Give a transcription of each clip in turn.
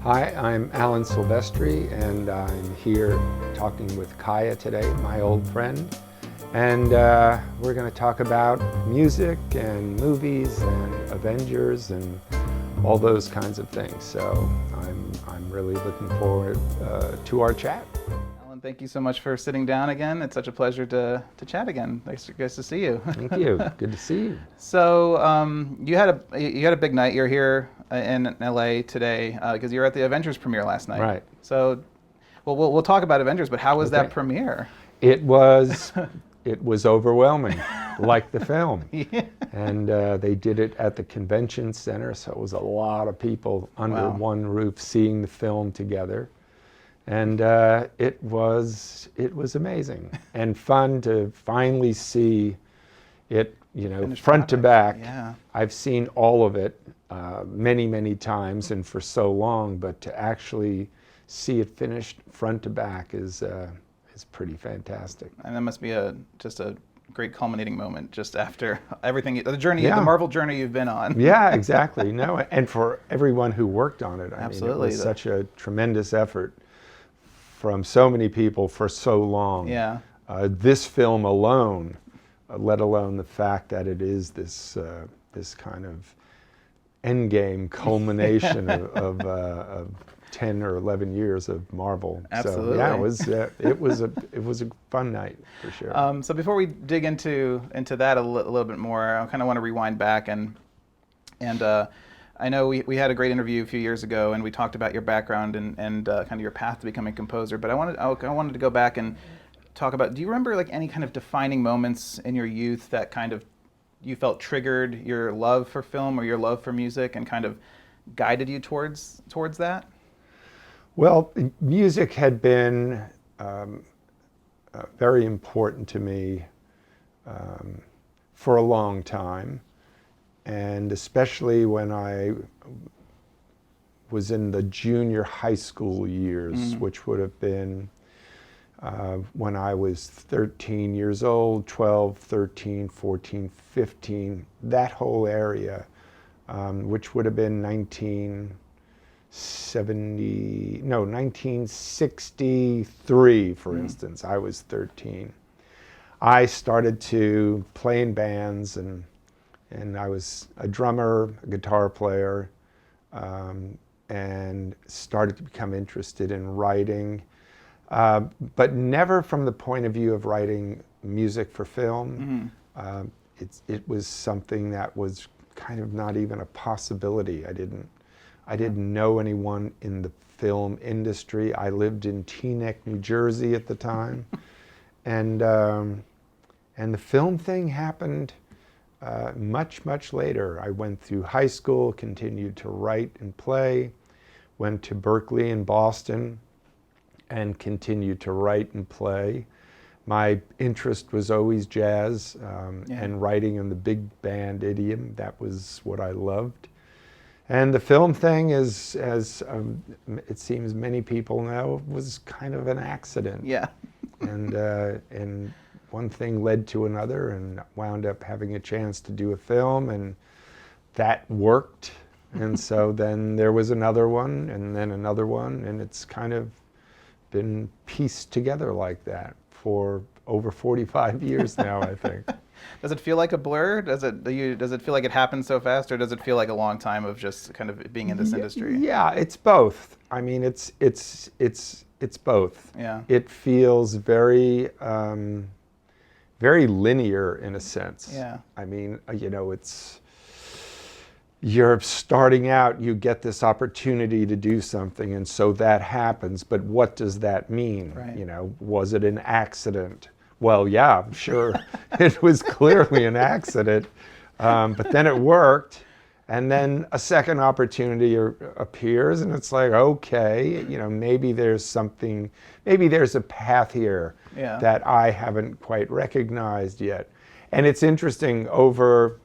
Hi, I'm Alan Silvestri, and I'm here talking with Kaya today, my old friend. And we're going to talk about music and movies and Avengers and all those kinds of things. So I'm really looking forward to our chat. Alan, thank you so much for sitting down again. It's such a pleasure to chat again. Nice to see you. Thank you. Good to see you. So you had a big night. You're here in LA today because you were at the Avengers premiere last night. Right. So, well, we'll talk about Avengers, but how was that premiere? It was overwhelming, like the film. Yeah. And they did it at the convention center, so it was a lot of people under one roof seeing the film together. And it was amazing and fun to finally see it, Finished front to product. back. Yeah. I've seen all of it many times and for so long, but to actually see it finished front to back is pretty fantastic. And that must be just a great culminating moment just after everything, the journey, Yeah. the Marvel journey you've been on. Yeah, exactly. No, and for everyone who worked on it, Absolutely. It was such a tremendous effort from so many people for so long. Yeah. This film alone, let alone the fact that it is this kind of Endgame culmination of 10 or 11 years of Marvel. Absolutely. So yeah, it was a fun night for sure. So before we dig into that a little bit more, I kind of want to rewind back and I know we had a great interview a few years ago and we talked about your background and kind of your path to becoming a composer. But I wanted to go back and talk about, do you remember like any kind of defining moments in your youth that kind of you felt triggered your love for film or your love for music and kind of guided you towards that? Well, music had been very important to me for a long time, and especially when I was in the junior high school years, which would have been when I was 13 years old, 12, 13, 14, 15, that whole area, which would have been 1963, for instance. I was 13. I started to play in bands, and I was a drummer, a guitar player, and started to become interested in writing, but never from the point of view of writing music for film. It was something that was kind of not even a possibility. I didn't know anyone in the film industry. I lived in Teaneck, New Jersey at the time, and the film thing happened much later. I went through high school, continued to write and play, went to Berkeley in Boston, and continued to write and play. My interest was always jazz and writing in the big band idiom. That was what I loved. And the film thing is, as it seems many people know, was kind of an accident. Yeah. And one thing led to another, and wound up having a chance to do a film, and that worked. And so then there was another one, and then another one, and it's kind of been pieced together like that for over 45 years now, I think. Does it feel like a blur? Does it feel like it happened so fast, or does it feel like a long time of just kind of being in this industry? Yeah, it's both. I mean, it's both. Yeah. It feels very very linear in a sense. Yeah. I mean, you're starting out, you get this opportunity to do something, and so that happens, but what does that mean? Right. Was it an accident? Well, yeah, sure, it was clearly an accident, but then it worked, and then a second opportunity appears, and it's like, okay, maybe there's something, maybe there's a path here that I haven't quite recognized yet. And it's interesting, over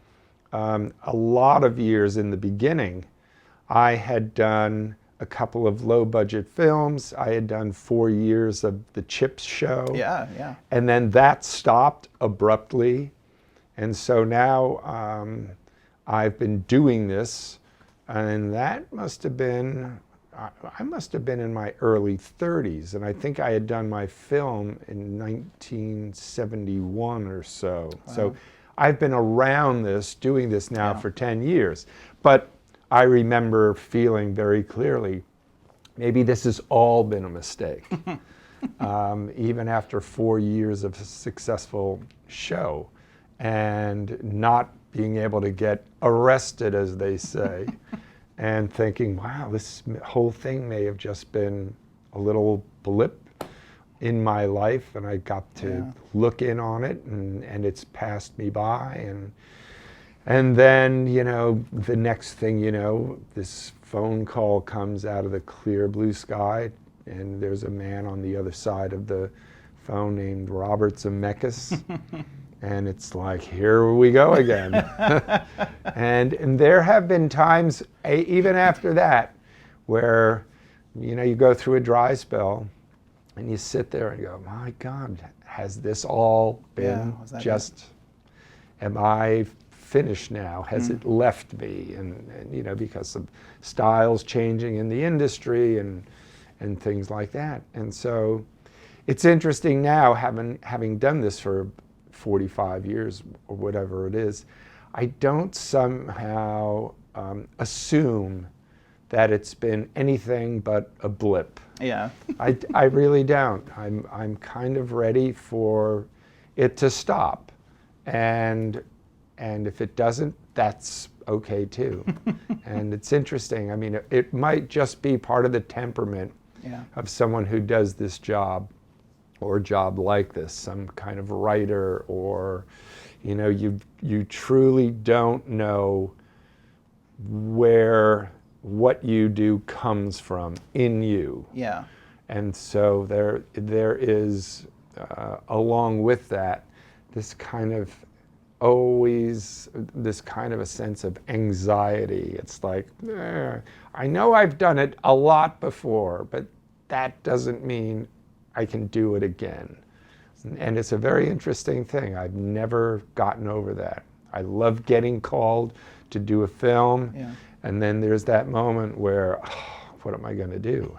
a lot of years in the beginning, I had done a couple of low-budget films. I had done 4 years of the Chips show. Yeah, yeah. And then that stopped abruptly. And so now I've been doing this, and that must have been I must have been in my early 30s, and I think I had done my film in 1971 or so. Wow. So I've been around this, doing this now Yeah. for 10 years. But I remember feeling very clearly, maybe this has all been a mistake. Even after 4 years of a successful show and not being able to get arrested, as they say, and thinking, wow, this whole thing may have just been a little blip in my life, and I got to look in on it, and it's passed me by. And then, you know, the next thing you know, this phone call comes out of the clear blue sky, and there's a man on the other side of the phone named Robert Zemeckis. And it's like, here we go again. and there have been times, even after that, where, you know, you go through a dry spell and you sit there and go, my God, has this all been just, am I finished now? Has it left me? And, you know, because of styles changing in the industry and things like that. And so it's interesting now, having done this for 45 years or whatever it is, I don't somehow assume that it's been anything but a blip. Yeah. I really don't. I'm kind of ready for it to stop, and if it doesn't, that's okay too. And it's interesting. I mean, it might just be part of the temperament of someone who does this job, or a job like this, some kind of writer, or, you know, you truly don't know where what you do comes from in you. Yeah. And so there is, along with that, this kind of a sense of anxiety. It's like, I know I've done it a lot before, but that doesn't mean I can do it again. And it's a very interesting thing. I've never gotten over that. I love getting called to do a film, and then there's that moment where, what am I going to do?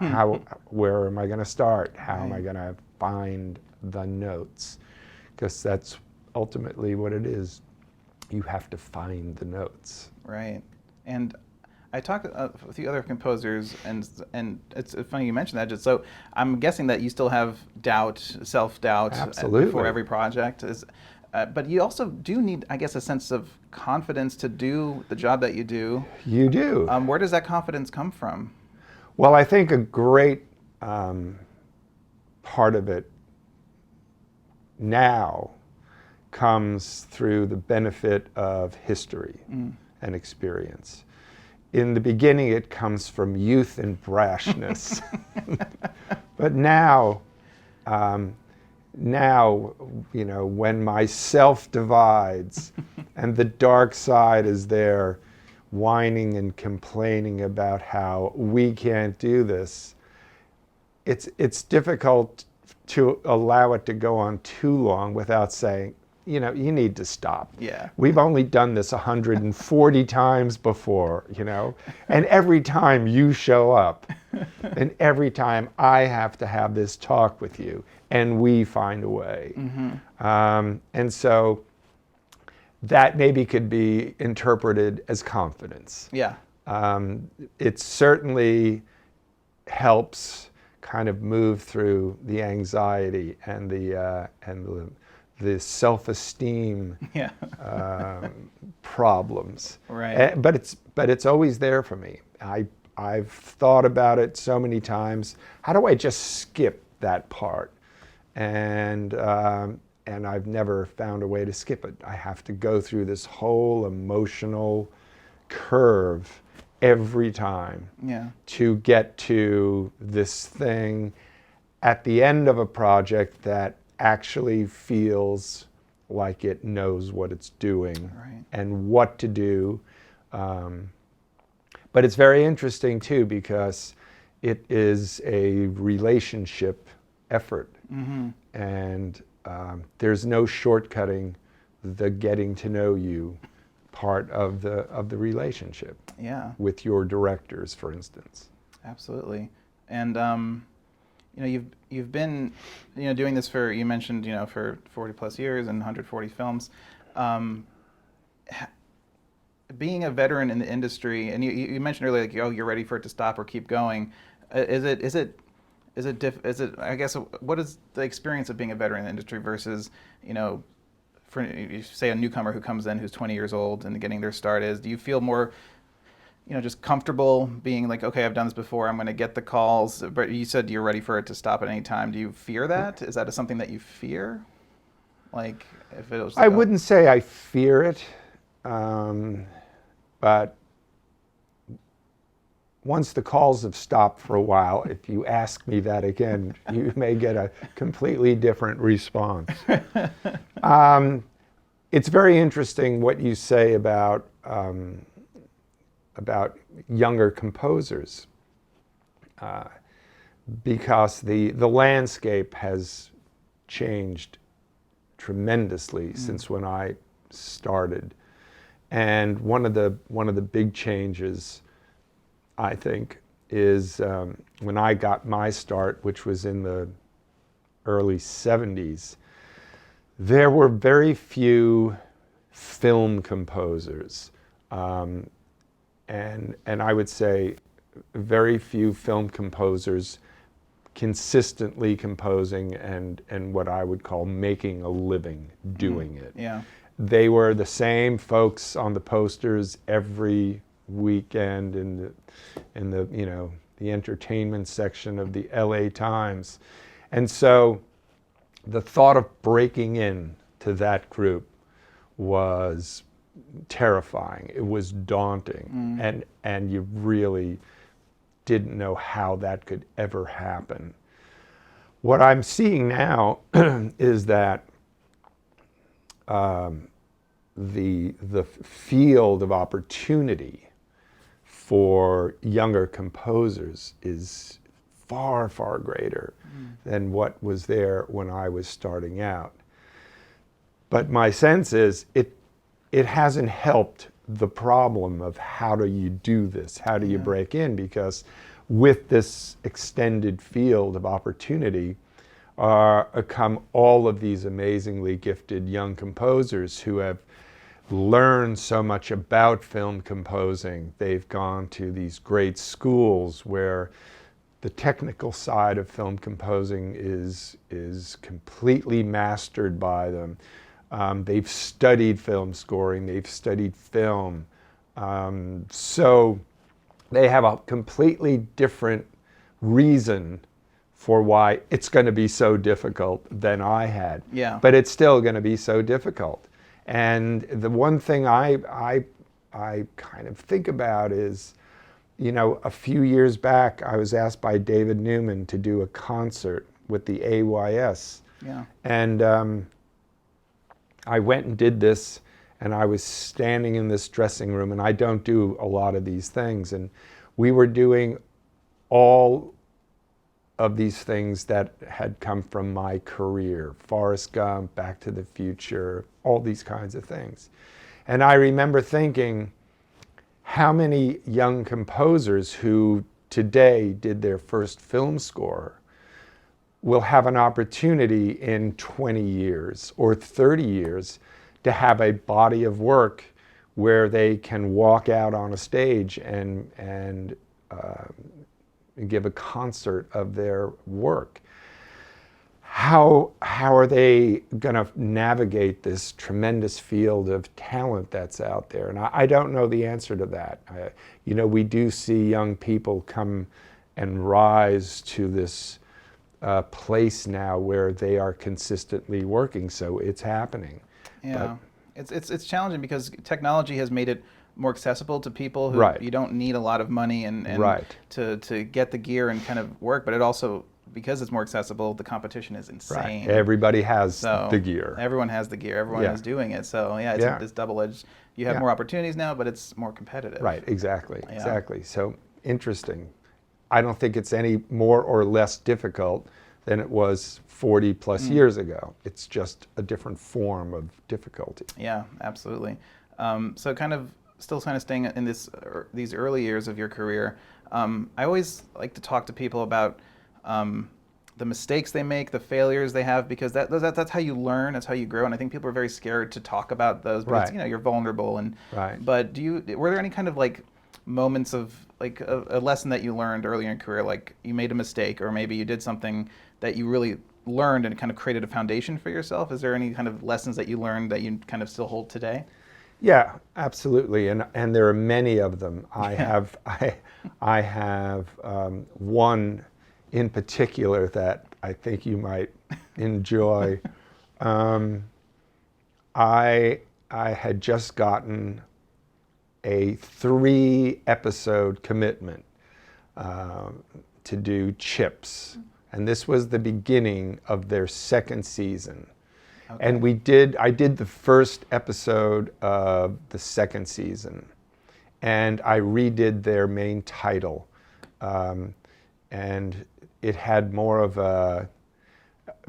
Where am I going to start? How am I going to find the notes? Because that's ultimately what it is. You have to find the notes. Right. And I talked with the other composers, and it's funny you mentioned that. Just so I'm guessing that you still have doubt, self-doubt, before every project. But you also do need, I guess, a sense of confidence to do the job that you do. You do. Where does that confidence come from? Well, I think a great part of it now comes through the benefit of history and experience. In the beginning, it comes from youth and brashness. But now, you know, when myself divides and the dark side is there whining and complaining about how we can't do this, it's difficult to allow it to go on too long without saying, you know, you need to stop. Yeah. We've only done this 140 times before, you know, and every time you show up and every time I have to have this talk with you and we find a way. And so that maybe could be interpreted as confidence. Yeah. It certainly helps kind of move through the anxiety and the self-esteem problems. Right. But it's always there for me. I've thought about it so many times. How do I just skip that part? And I've never found a way to skip it. I have to go through this whole emotional curve every time to get to this thing at the end of a project that actually feels like it knows what it's doing and what to do. But it's very interesting too, because it is a relationship effort. And there's no shortcutting the getting to know you part of the relationship with your directors, for instance. Absolutely. And you've been doing this for, you mentioned, for 40 plus years and 140 films. Being a veteran in the industry, and you mentioned earlier, like, oh, you're ready for it to stop or keep going. Is it I guess, what is the experience of being a veteran in the industry versus, for you say a newcomer who comes in who's 20 years old and getting their start? Do you feel more just comfortable being like, okay, I've done this before, I'm going to get the calls, but you said you're ready for it to stop at any time. Do you fear that? Is that something that you fear? Like, if it was like I wouldn't say I fear it, but once the calls have stopped for a while, if you ask me that again, you may get a completely different response. It's very interesting what you say about younger composers, because the landscape has changed tremendously since when I started, and one of the big changes, I think, is when I got my start, which was in the early 70s. There were very few film composers. And I would say very few film composers consistently composing and what I would call making a living doing it. Yeah. They were the same folks on the posters every weekend in the the entertainment section of the LA Times. And so the thought of breaking in to that group was terrifying. It was daunting, and you really didn't know how that could ever happen. What I'm seeing now is that the field of opportunity for younger composers is far, far greater than what was there when I was starting out. But my sense is it hasn't helped the problem of how do you do this? How do you break in? Because with this extended field of opportunity come all of these amazingly gifted young composers who have learned so much about film composing. They've gone to these great schools where the technical side of film composing is completely mastered by them. They've studied film scoring, they've studied film. So they have a completely different reason for why it's going to be so difficult than I had. Yeah. But it's still going to be so difficult. And the one thing I kind of think about is, a few years back, I was asked by David Newman to do a concert with the AYS. Yeah. And I went and did this, and I was standing in this dressing room, and I don't do a lot of these things, and we were doing all of these things that had come from my career: Forrest Gump, Back to the Future, all these kinds of things. And I remember thinking, how many young composers who today did their first film score will have an opportunity in 20 years or 30 years to have a body of work where they can walk out on a stage and give a concert of their work. How are they going to navigate this tremendous field of talent that's out there? And I don't know the answer to that. We do see young people come and rise to this place now where they are consistently working, so it's happening. Yeah, it's challenging because technology has made it more accessible to people who Right. you don't need a lot of money and Right. to get the gear and kind of work, but it also, because it's more accessible, the competition is insane. Right. Everybody has So the gear. Everyone has the gear. Everyone Yeah. is doing it. So yeah, it's double-edged. You have Yeah. more opportunities now, but it's more competitive. Right, exactly, Yeah. exactly. So interesting. I don't think it's any more or less difficult than it was 40 plus years ago. It's just a different form of difficulty. Yeah, absolutely. So still kind of staying in these early years of your career, I always like to talk to people about the mistakes they make, the failures they have, because that's how you learn, that's how you grow. And I think people are very scared to talk about those because Right. you're vulnerable. And Right. but were there any kind of like moments of like a lesson that you learned early in your career, like you made a mistake, or maybe you did something that you really learned and kind of created a foundation for yourself? Is there any kind of lessons that you learned that you kind of still hold today? Yeah, absolutely, and there are many of them. I have one in particular that I think you might enjoy. I had just gotten a 3-episode commitment to do Chips, and this was the beginning of their second season. Okay. And I did the first episode of the second season, and I redid their main title. And it had more of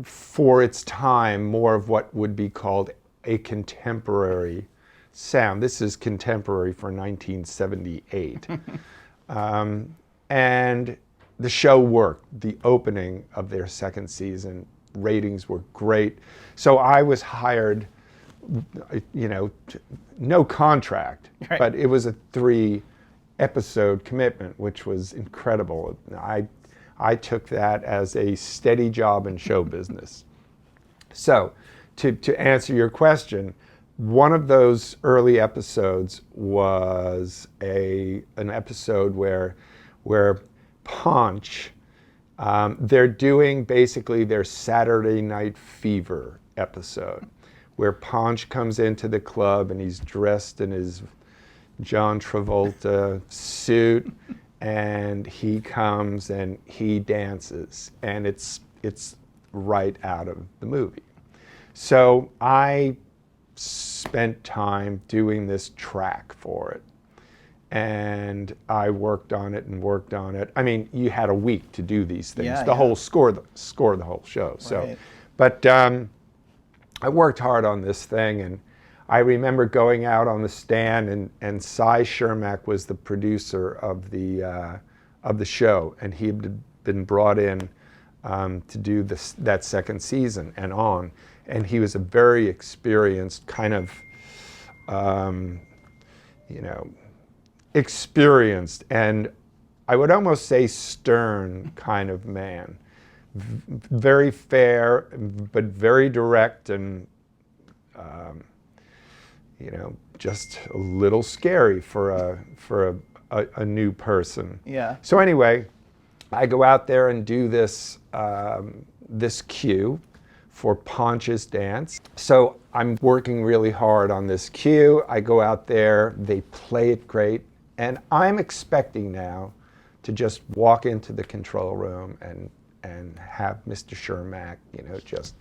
for its time, more of what would be called a contemporary sound. This is contemporary for 1978. And the show worked. The opening of their second season, ratings were great. So I was hired, no contract, Right. but it was a 3-episode commitment, which was incredible. I took that as a steady job in show business. So to answer your question, one of those early episodes was an episode where Paunch, they're doing basically their Saturday Night Fever episode, where Paunch comes into the club and he's dressed in his John Travolta suit, and he comes and he dances, and it's right out of the movie. So I spent time doing this track for it, and I worked on it and worked on it. I mean, you had a week to do these things, Yeah, the yeah. whole score the whole show. So, Right. but I worked hard on this thing, and I remember going out on the stand, and Cy Shermack was the producer of the show, and he had been brought in to do that second season and on, and he was a very experienced kind of, experienced, and I would almost say stern kind of man. Very fair, but very direct, and just a little scary for a new person. Yeah. So anyway, I go out there and do this cue for Paunch's dance. So I'm working really hard on this cue. I go out there, they play it great, and I'm expecting now to just walk into the control room and have Mr. Shermack, just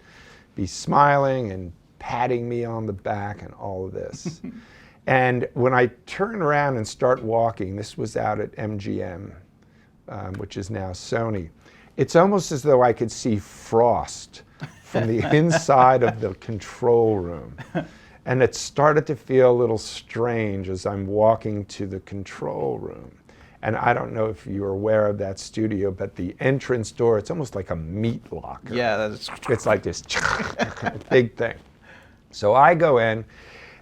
be smiling and patting me on the back and all of this. And when I turn around and start walking, this was out at MGM, which is now Sony, it's almost as though I could see frost from the inside of the control room. And it started to feel a little strange as I'm walking to the control room. And I don't know if you're aware of that studio, but the entrance door, it's almost like a meat locker. Yeah, that's It's like this big thing. So I go in,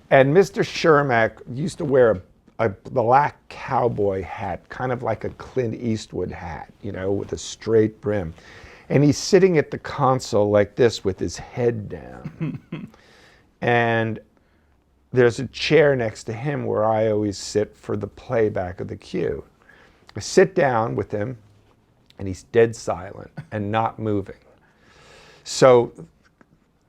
and Mr. Shermack used to wear a black cowboy hat, kind of like a Clint Eastwood hat, with a straight brim. And he's sitting at the console like this with his head down. And there's a chair next to him where I always sit for the playback of the cue. I sit down with him, and he's dead silent and not moving. So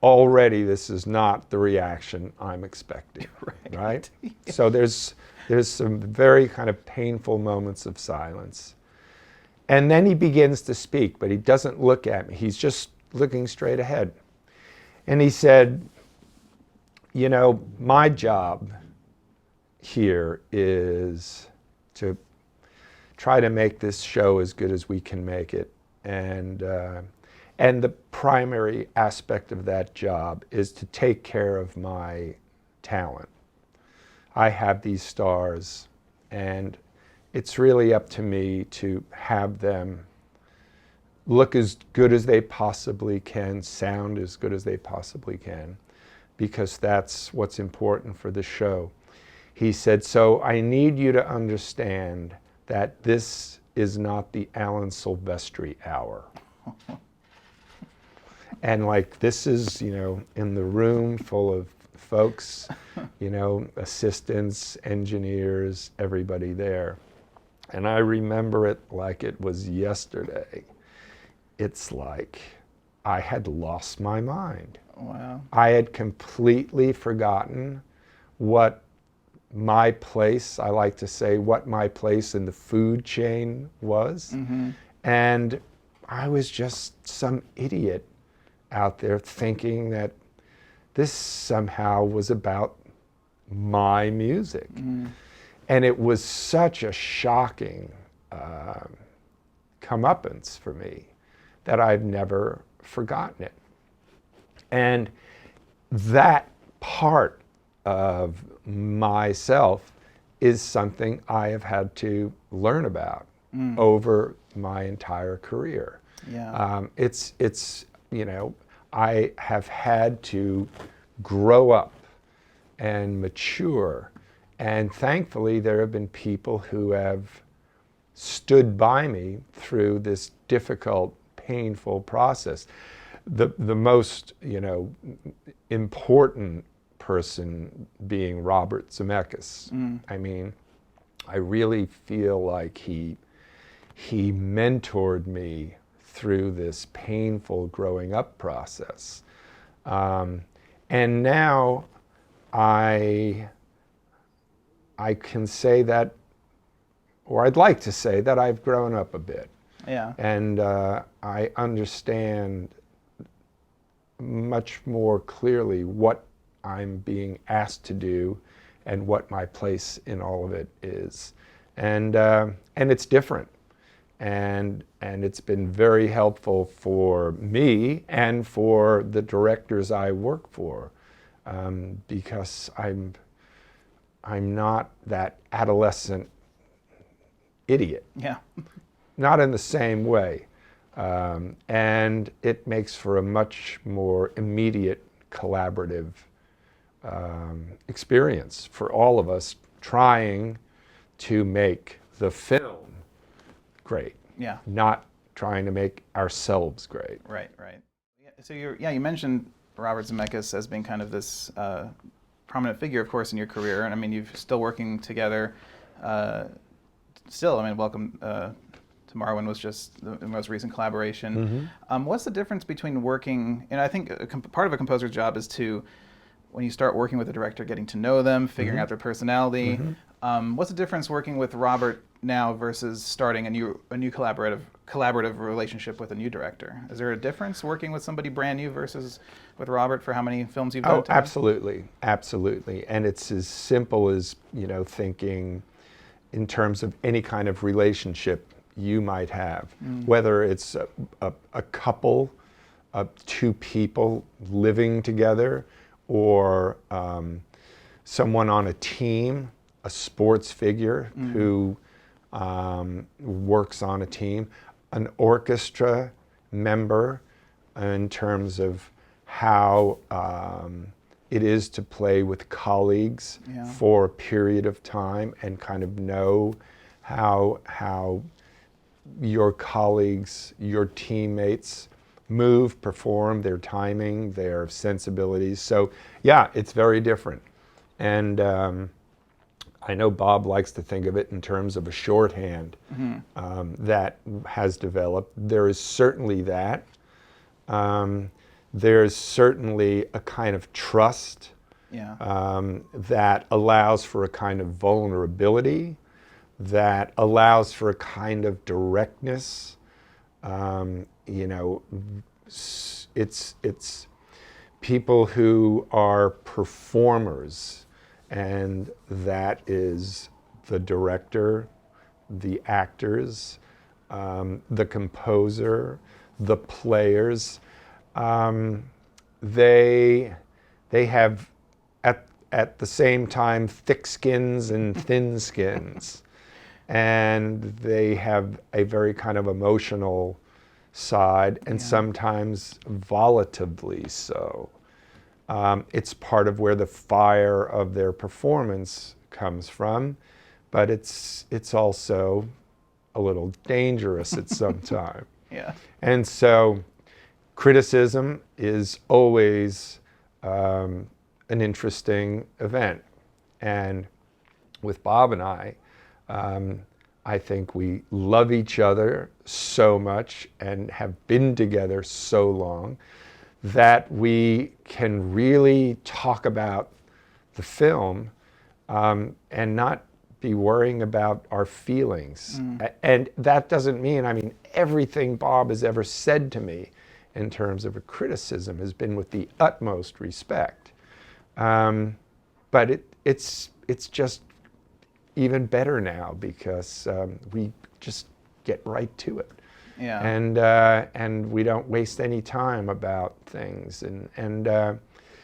already this is not the reaction I'm expecting, right? So there's some very kind of painful moments of silence. And then he begins to speak, but he doesn't look at me. He's just looking straight ahead. And he said, my job here is to try to make this show as good as we can make it. And the primary aspect of that job is to take care of my talent. I have these stars, and it's really up to me to have them look as good as they possibly can, sound as good as they possibly can, because that's what's important for the show. He said, so I need you to understand that this is not the Alan Silvestri hour. And like, this is, you know, in the room full of folks, you know, assistants, engineers, everybody there. And I remember it like it was yesterday. It's like I had lost my mind. Wow. I had completely forgotten what my place, I like to say, what my place in the food chain was. Mm-hmm. And I was just some idiot out there thinking that this somehow was about my music. Mm-hmm. And it was such a shocking comeuppance for me that I've never forgotten it. And that part of myself is something I have had to learn about over my entire career. Yeah. It's you know, I have had to grow up and mature, and thankfully there have been people who have stood by me through this difficult, painful process. The most, you know, important person being Robert Zemeckis. I mean, I really feel like he mentored me through this painful growing up process. And now I can say that, or I'd like to say that I've grown up a bit. Yeah. And I understand much more clearly what I'm being asked to do and what my place in all of it is. And it's different. And it's been very helpful for me and for the directors I work for, because I'm not that adolescent idiot. Yeah. Not in the same way. And it makes for a much more immediate collaborative experience for all of us trying to make the film great. Yeah. Not trying to make ourselves great. Right. Right. Yeah, so you mentioned Robert Zemeckis as being kind of this prominent figure, of course, in your career, and I mean, you're still working together. Still, I mean, welcome to Marwin was just the most recent collaboration. What's the difference between working, and I think part of a composer's job is to, when you start working with a director, getting to know them, figuring out their personality. What's the difference working with Robert now versus starting a new collaborative relationship with a new director? Is there a difference working with somebody brand new versus with Robert for how many films you've done? Oh, absolutely, absolutely. And it's as simple as, you know, thinking in terms of any kind of relationship you might have, whether it's a couple, two people living together, or someone on a team, a sports figure who works on a team, an orchestra member, in terms of how it is to play with colleagues for a period of time and kind of know how your colleagues, your teammates move, perform, their timing, their sensibilities. So yeah, it's very different. And I know Bob likes to think of it in terms of a shorthand that has developed. There is certainly that. There's certainly a kind of trust that allows for a kind of vulnerability, that allows for a kind of directness. You know, it's people who are performers, and that is the director, the actors, the composer, the players. They have at the same time thick skins and thin skins. and they have a very kind of emotional side, and sometimes volatilely so. It's part of where the fire of their performance comes from, but it's also a little dangerous at some time. Yeah. And so criticism is always an interesting event. And with Bob and I think we love each other so much and have been together so long that we can really talk about the film and not be worrying about our feelings. And that doesn't mean, I mean, everything Bob has ever said to me in terms of a criticism has been with the utmost respect. But it's just even better now because we just get right to it. Yeah. And we don't waste any time about things. And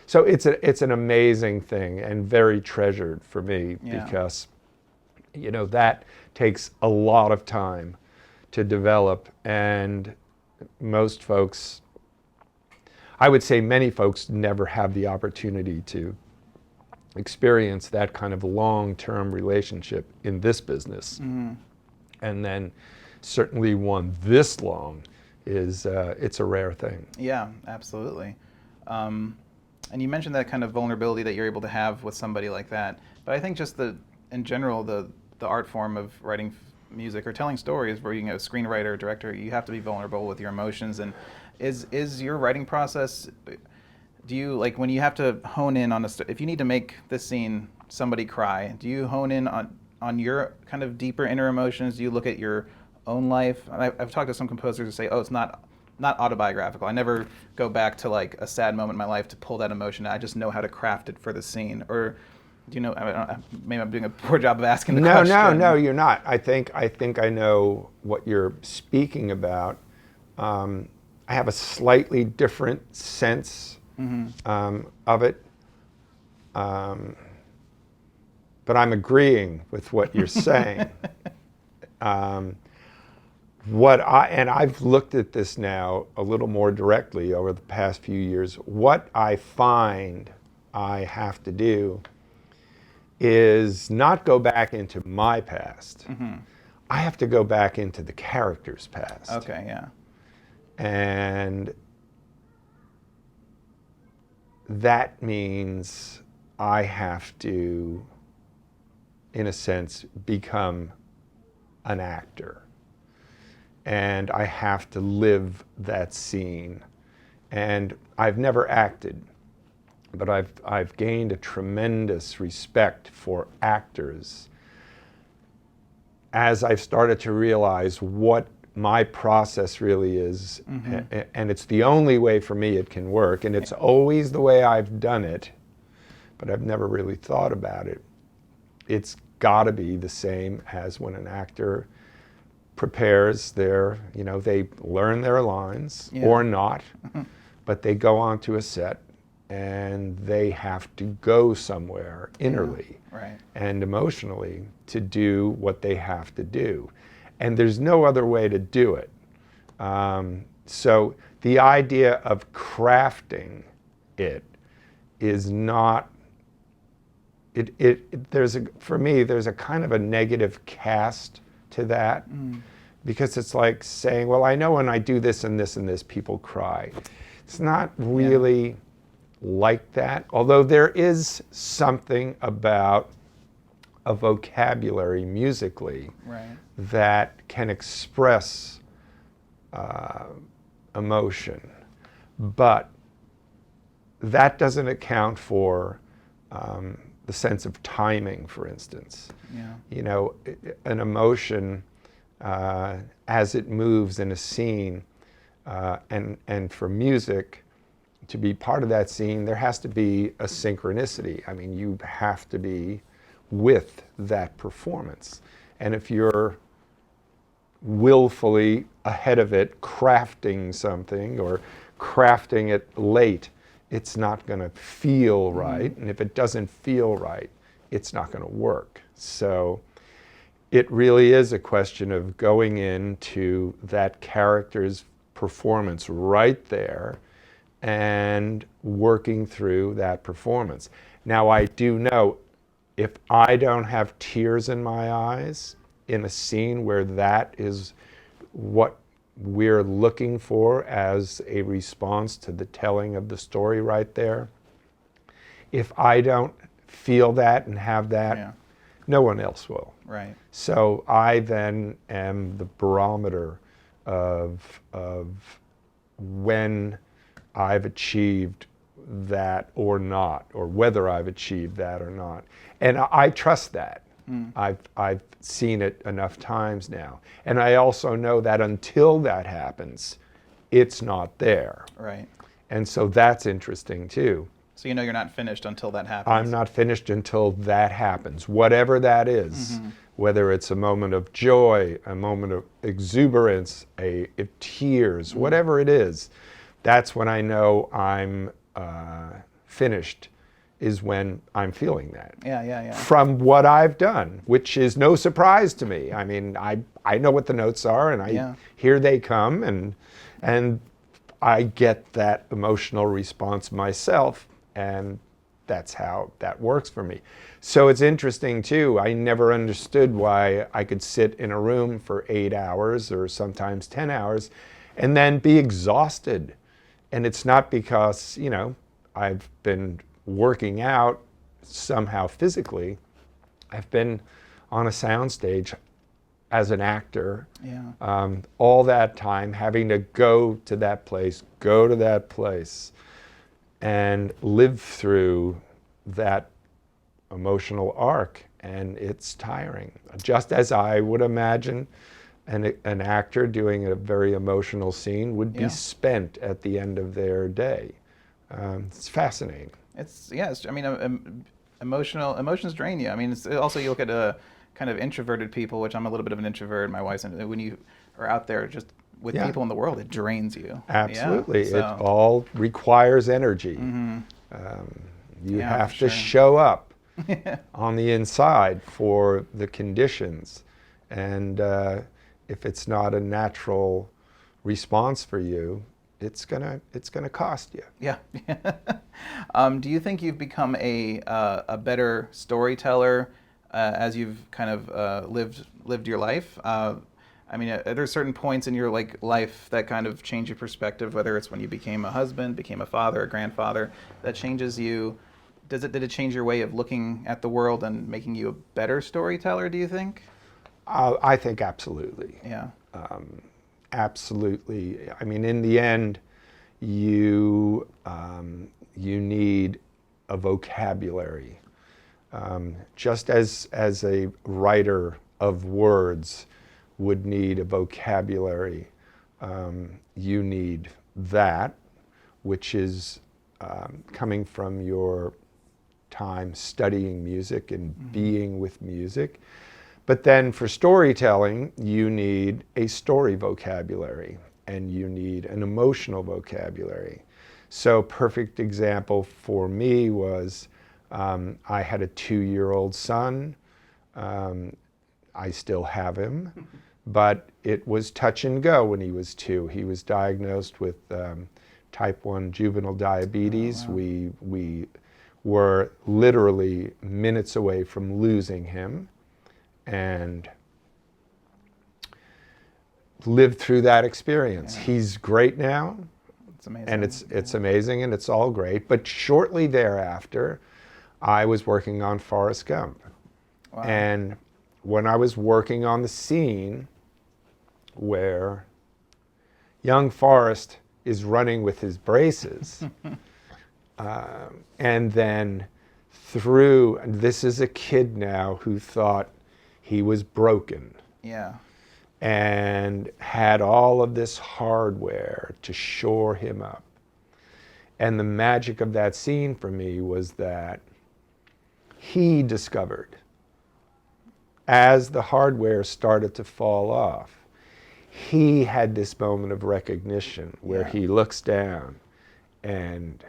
so it's an amazing thing and very treasured for me because, you know, that takes a lot of time to develop. And most folks, I would say many folks never have the opportunity to experience that kind of long-term relationship in this business. And then certainly one this long is it's a rare thing. Yeah, absolutely. And you mentioned that kind of vulnerability that you're able to have with somebody like that. But I think just in general, the art form of writing music or telling stories, where you know, screenwriter, director, you have to be vulnerable with your emotions. And is your writing process, do you, like, when you have to hone in on if you need to make this scene somebody cry, do you hone in on your kind of deeper inner emotions? Do you look at your own life? And I've talked to some composers who say, oh, it's not autobiographical. I never go back to like a sad moment in my life to pull that emotion. I just know how to craft it for the scene. Or do you know? Maybe I'm doing a poor job of asking the question. No, you're not. I think I know what you're speaking about. I have a slightly different sense of it, but I'm agreeing with what you're saying. And I've looked at this now a little more directly over the past few years. What I find I have to do is not go back into my past. I have to go back into the character's past. Okay, yeah. And that means I have to, in a sense, become an actor. And I have to live that scene. And I've never acted, but I've gained a tremendous respect for actors as I've started to realize what my process really is. And it's the only way for me it can work, and it's always the way I've done it, but I've never really thought about it. It's got to be the same as when an actor prepares their, you know, they learn their lines or not, but they go onto a set and they have to go somewhere innerly and emotionally to do what they have to do. And there's no other way to do it. So the idea of crafting it is not, for me, there's a kind of a negative cast to that, because it's like saying, well, I know when I do this and this and this, people cry. It's not really like that, although there is something about a vocabulary musically that can express emotion, but that doesn't account for the sense of timing, for instance. You know, an emotion as it moves in a scene, and for music to be part of that scene, there has to be a synchronicity. I mean, you have to be with that performance. And if you're willfully ahead of it, crafting something or crafting it late, it's not going to feel right. And if it doesn't feel right, it's not going to work. So it really is a question of going into that character's performance right there and working through that performance. Now, I do know if I don't have tears in my eyes in a scene where that is what we're looking for as a response to the telling of the story right there, if I don't feel that and have that, Yeah. no one else will. Right. So I then am the barometer of when I've achieved that or not, or whether I've achieved that or not. And I trust that. I've seen it enough times now. And I also know that until that happens, it's not there. Right. And so that's interesting too. So you know you're not finished until that happens. I'm not finished until that happens, whatever that is. Whether it's a moment of joy, a moment of exuberance, tears, whatever it is, that's when I know I'm finished, is when I'm feeling that. Yeah. From what I've done, which is no surprise to me. I mean, I know what the notes are, and here they come, and I get that emotional response myself, and that's how that works for me. So it's interesting too. I never understood why I could sit in a room for 8 hours or sometimes 10 hours and then be exhausted. And it's not because, I've been working out somehow physically. I've been on a soundstage as an actor all that time, having to go to that place, and live through that emotional arc, and it's tiring. Just as I would imagine an actor doing a very emotional scene would be spent at the end of their day. It's fascinating. Emotions drain you. I mean, it's also, you look at kind of introverted people, which I'm a little bit of an introvert. My wife's, and when you are out there just with people in the world, it drains you. Absolutely. Yeah, so. It all requires energy. You have to show up on the inside for the conditions. And if it's not a natural response for you, it's gonna cost you. Yeah. Do you think you've become a better storyteller as you've kind of lived your life? I mean, are there certain points in your life that kind of change your perspective, whether it's when you became a husband, became a father, a grandfather, that changes you? Did it change your way of looking at the world and making you a better storyteller, do you think? I think absolutely. Yeah. Absolutely. I mean, in the end, you need a vocabulary. Just as a writer of words would need a vocabulary, you need that, which is coming from your time studying music and being with music. But then for storytelling, you need a story vocabulary and you need an emotional vocabulary. So perfect example for me was I had a 2-year-old son. I still have him, but it was touch and go when he was 2. He was diagnosed with type 1 juvenile diabetes. Oh, wow. We were literally minutes away from losing him, and lived through that experience. He's great now. It's amazing. And it's amazing, and it's all great. But shortly thereafter, I was working on Forrest Gump. Wow. And when I was working on the scene where young Forrest is running with his braces, and then this is a kid now who thought he was broken. Yeah. And had all of this hardware to shore him up. And the magic of that scene for me was that he discovered, as the hardware started to fall off, he had this moment of recognition where he looks down and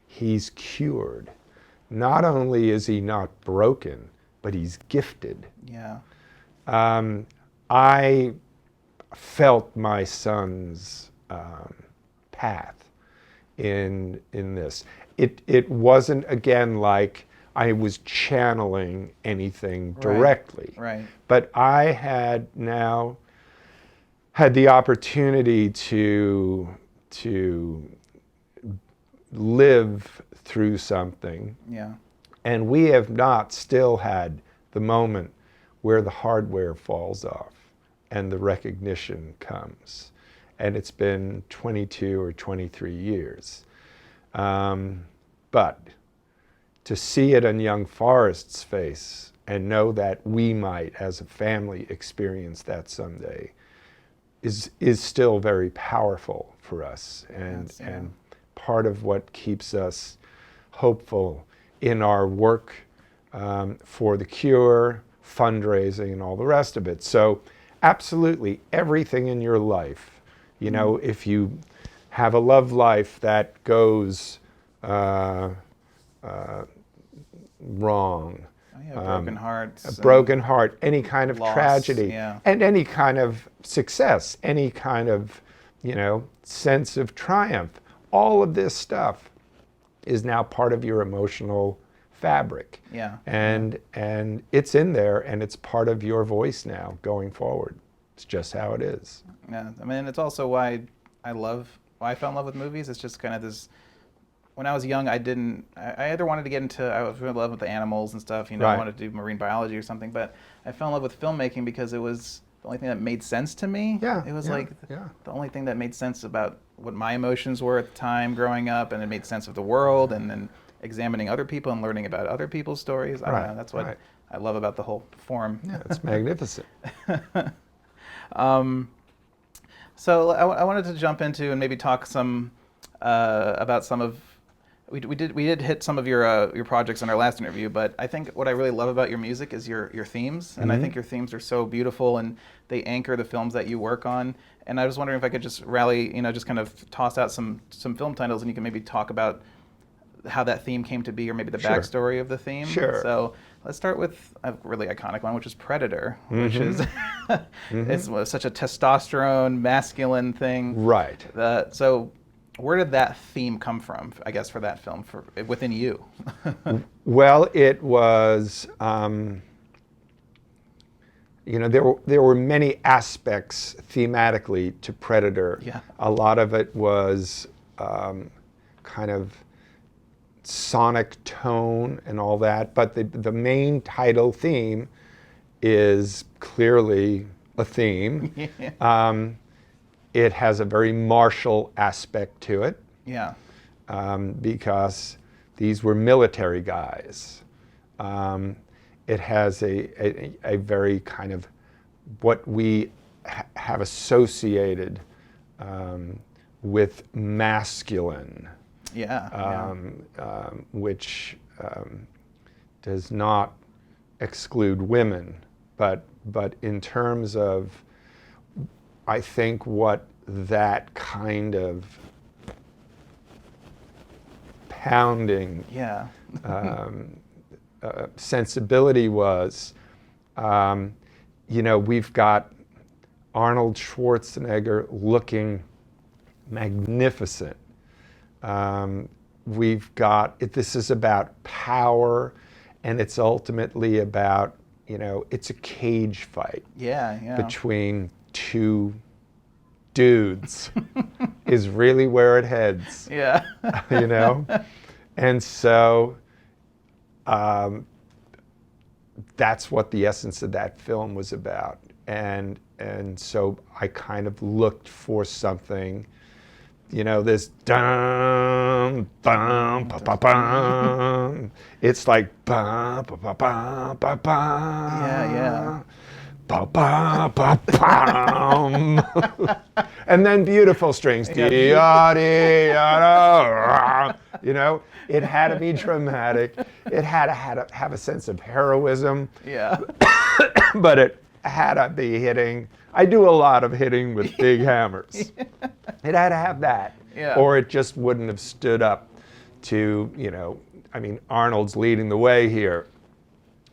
he's cured. Not only is he not broken, but he's gifted. Yeah. I felt my son's path in this. It wasn't, again, like I was channeling anything directly. Right. But I had now had the opportunity to live through something. Yeah. And we have not still had the moment where the hardware falls off and the recognition comes. And it's been 22 or 23 years. But to see it on young Forrest's face and know that we might, as a family, experience that someday is still very powerful for us, and part of what keeps us hopeful in our work for the cure, fundraising, and all the rest of it. So absolutely everything in your life, you know, if you have a love life that goes wrong, broken hearts, a broken heart, any kind of loss, tragedy, yeah. and any kind of success, any kind of, you know, sense of triumph. All of this stuff is now part of your emotional fabric. Yeah. And it's in there, and it's part of your voice now going forward. It's just how it is. Yeah. I mean, it's also why I fell in love with movies. It's just kind of this. When I was young, I either wanted to get into, I was really in love with the animals and stuff, you know, Right. I wanted to do marine biology or something, but I fell in love with filmmaking because it was the only thing that made sense to me. Yeah, It was yeah, like yeah. the only thing that made sense about what my emotions were at the time growing up, and it made sense of the world, and then examining other people and learning about other people's stories. I don't Right, know, that's what right. I love about the whole form. Yeah, it's magnificent. So I wanted to jump into and maybe talk some about some of we did hit some of your projects in our last interview, but I think what I really love about your music is your themes, and I think your themes are so beautiful and they anchor the films that you work on. And I was wondering if I could just rally, you know, just kind of toss out some film titles, and you can maybe talk about how that theme came to be, or maybe the Sure. backstory of the theme. Sure. So let's start with a really iconic one, which is Predator, which is it's such a testosterone, masculine thing. Right. So where did that theme come from, I guess, for that film, within you? Well, it was, you know, there were many aspects thematically to Predator. Yeah. A lot of it was kind of sonic tone and all that, but the main title theme is clearly a theme. Yeah. It has a very martial aspect to it. Yeah. Because these were military guys. It has a very kind of what we have associated with masculine, Yeah. which does not exclude women, but in terms of, I think, what that kind of pounding Yeah. sensibility was, you know, we've got Arnold Schwarzenegger looking magnificent. We've got, this is about power, and it's ultimately about, you know, it's a cage fight Yeah. between two dudes is really where it heads. Yeah. You know? And so that's what the essence of that film was about. And so I kind of looked for something, you know, this dum, bum, ba, ba, bum. It's like bum, ba, ba, ba, ba, ba. Yeah. Ba, ba, ba, bum. And then beautiful strings. Yeah. You know, it had to be dramatic. It had to have a sense of heroism. Yeah. But it had to be hitting. I do a lot of hitting with big hammers. It had to have that. Yeah. Or it just wouldn't have stood up to, you know, I mean, Arnold's leading the way here.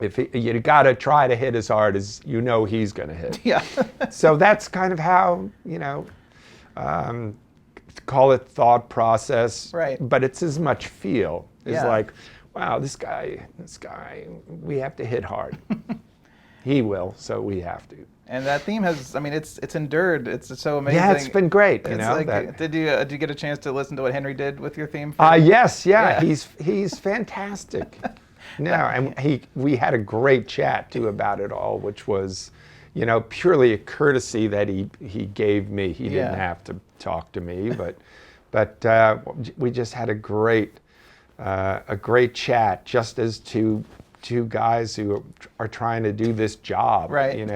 you got to try to hit as hard as you know he's going to hit. Yeah. So that's kind of how, call it thought process, Right. but it's as much feel. It's Yeah. like, wow, this guy, we have to hit hard. He will, so we have to. And that theme has, I mean, it's endured. It's so amazing. Yeah, it's been great. It's That. Did you get a chance to listen to what Henry did with your theme? Yes, yeah. Yeah. He's fantastic. No, and we had a great chat too about it all, which was, purely a courtesy that he gave me. He didn't have to talk to me, but we just had a great chat, just as two guys who are trying to do this job. Right.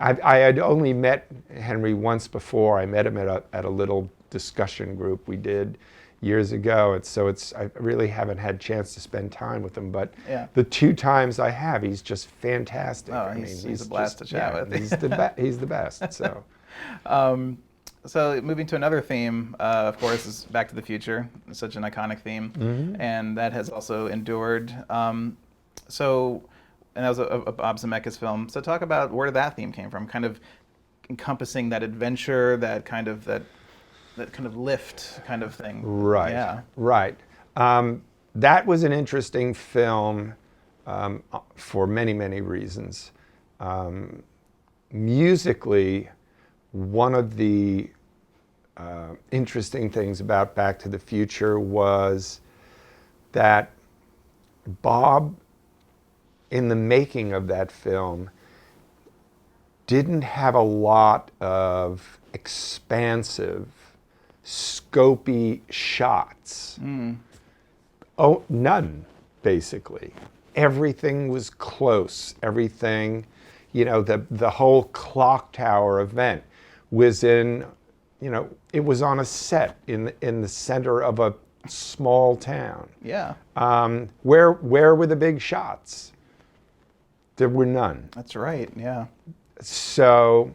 I had only met Henry once before. I met him at a little discussion group we did years ago, and so I really haven't had a chance to spend time with him. But the 2 times I have, he's just fantastic. Oh, he's a blast to chat with. He's the best. So. So moving to another theme, of course, is Back to the Future. It's such an iconic theme, and that has also endured. And that was a Bob Zemeckis film. So talk about where that theme came from, kind of encompassing that adventure, that kind of lift kind of thing. Right. Yeah. Right. That was an interesting film for many, many reasons. Musically, one of the interesting things about Back to the Future was that Bob, in the making of that film, didn't have a lot of expansive, scopy shots. Oh, none, basically. Everything was close. Everything, the whole clock tower event was it was on a set in the center of a small town. Yeah. Where were the big shots? There were none. That's right. Yeah. So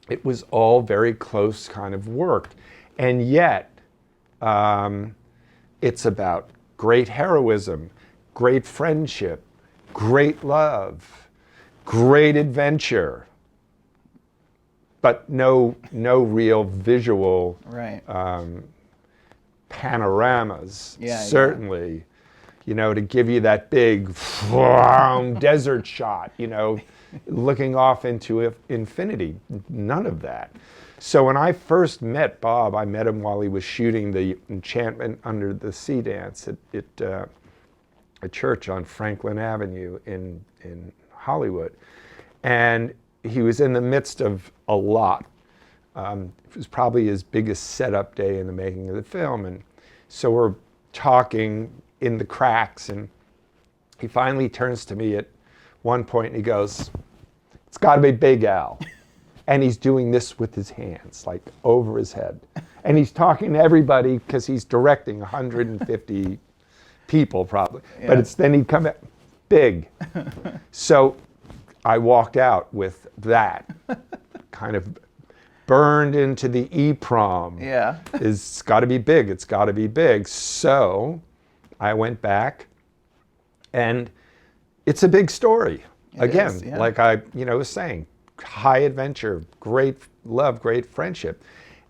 it was all very close kind of work. And yet, it's about great heroism, great friendship, great love, great adventure, but no real visual panoramas. Yeah, certainly, to give you that big desert shot, looking off into infinity. None of that. So when I first met Bob, I met him while he was shooting the Enchantment Under the Sea dance at a church on Franklin Avenue in Hollywood. And he was in the midst of a lot. It was probably his biggest setup day in the making of the film. And so we're talking in the cracks, and he finally turns to me at one point and he goes, "It's got to be Big Al." And he's doing this with his hands, like over his head. And he's talking to everybody because he's directing 150 people probably. Yeah. But then he'd come back, "Big." So I walked out with that kind of burned into the EEPROM. Yeah. It's got to be big. It's got to be big. So I went back, and it's a big story. Again, like I was saying, high adventure, great love, great friendship.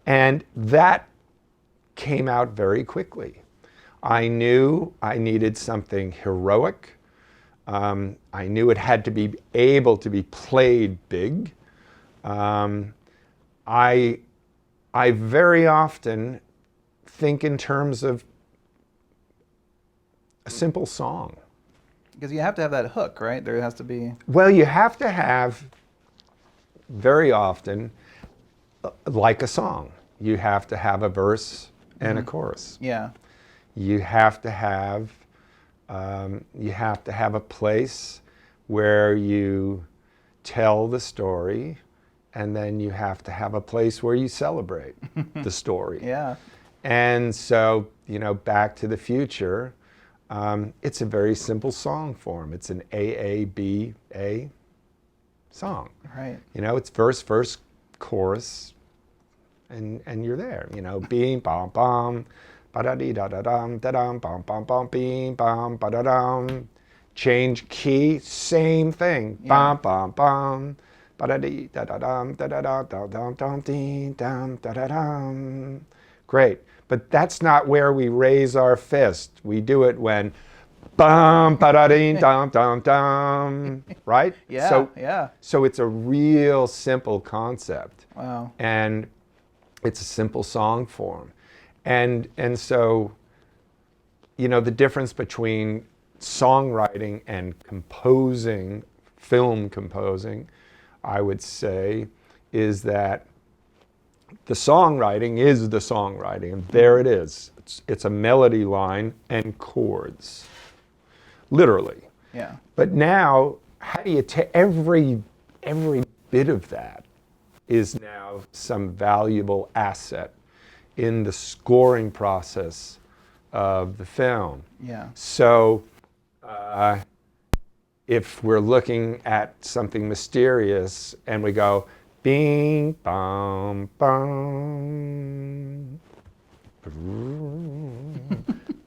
And that came out very quickly. I knew I needed something heroic. I knew it had to be able to be played big. I very often think in terms of a simple song. Because you have to have that hook, right? There has to be... Well, you have to have, very often, like a song, you have to have a verse and a chorus. Yeah. You have to have a place where you tell the story, and then you have to have a place where you celebrate the story. Yeah. And so, Back to the Future, it's a very simple song form. It's an AABA song. Right. It's verse, chorus, and you're there. Beam, bom, bom, ba da dee da da dum, bom, bom, bom, beam, bom, ba da dum. change key, same thing. Yeah. Bum, bum, bum. Ba-da-dee, da-da-dum, da-da-da-dum, dum, dee, dum, da-da-dum. Great. But that's not where we raise our fist. We do it when bum, ba-da-dee, dum, dum, dum. Right? Yeah, yeah. So it's a real simple concept. Wow. And it's a simple song form. And so, you know, the difference between songwriting and composing, film composing, I would say, is that the songwriting is the songwriting, and there it is. It's a melody line and chords, literally. Yeah. But now, how do you take every bit of that is now some valuable asset in the scoring process of the film. Yeah. So, if we're looking at something mysterious and we go, bing, bum, bum,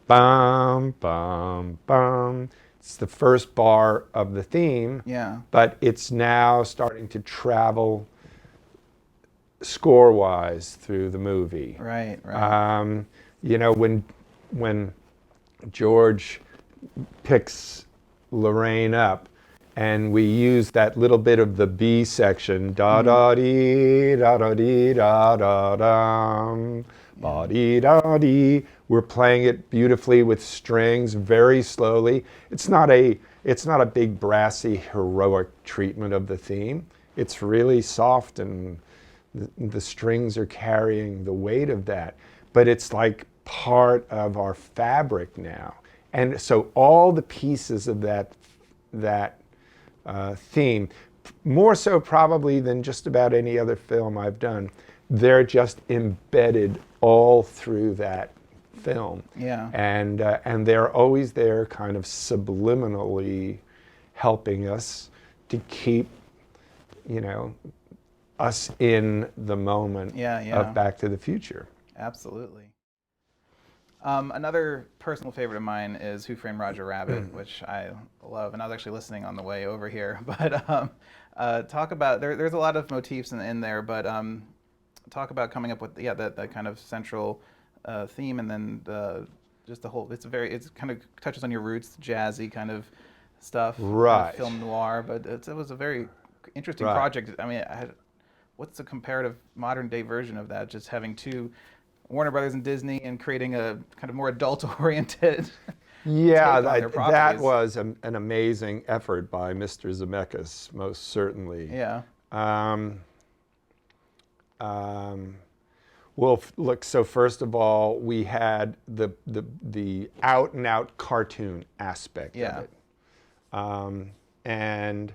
bum, bum, bum. It's the first bar of the theme, Yeah. but it's now starting to travel score-wise through the movie. Right, right. You know, when George picks Lorraine up, and we use that little bit of the B section, da da dee da da dee da da dum, ba dee da dee. We're playing it beautifully with strings, very slowly. It's not a big brassy heroic treatment of the theme. It's really soft, and the strings are carrying the weight of that. But it's like part of our fabric now. And so all the pieces of that theme, more so probably than just about any other film I've done, they're just embedded all through that film. Yeah. And they're always there kind of subliminally helping us to keep, you know, us in the moment of Back to the Future. Absolutely. Another personal favorite of mine is Who Framed Roger Rabbit, which I love, and I was actually listening on the way over here. But talk about there's a lot of motifs in there, but talk about coming up with that kind of central theme, and then just the whole. It's kind of touches on your roots, jazzy kind of stuff, right? Kind of film noir, but it was a very interesting project. I mean, what's the comparative modern day version of that? Just having two Warner Brothers and Disney and creating a kind of more adult-oriented yeah, that was an amazing effort by Mr. Zemeckis, most certainly. Yeah. Well, look. So first of all, we had the out-and-out cartoon aspect of it, and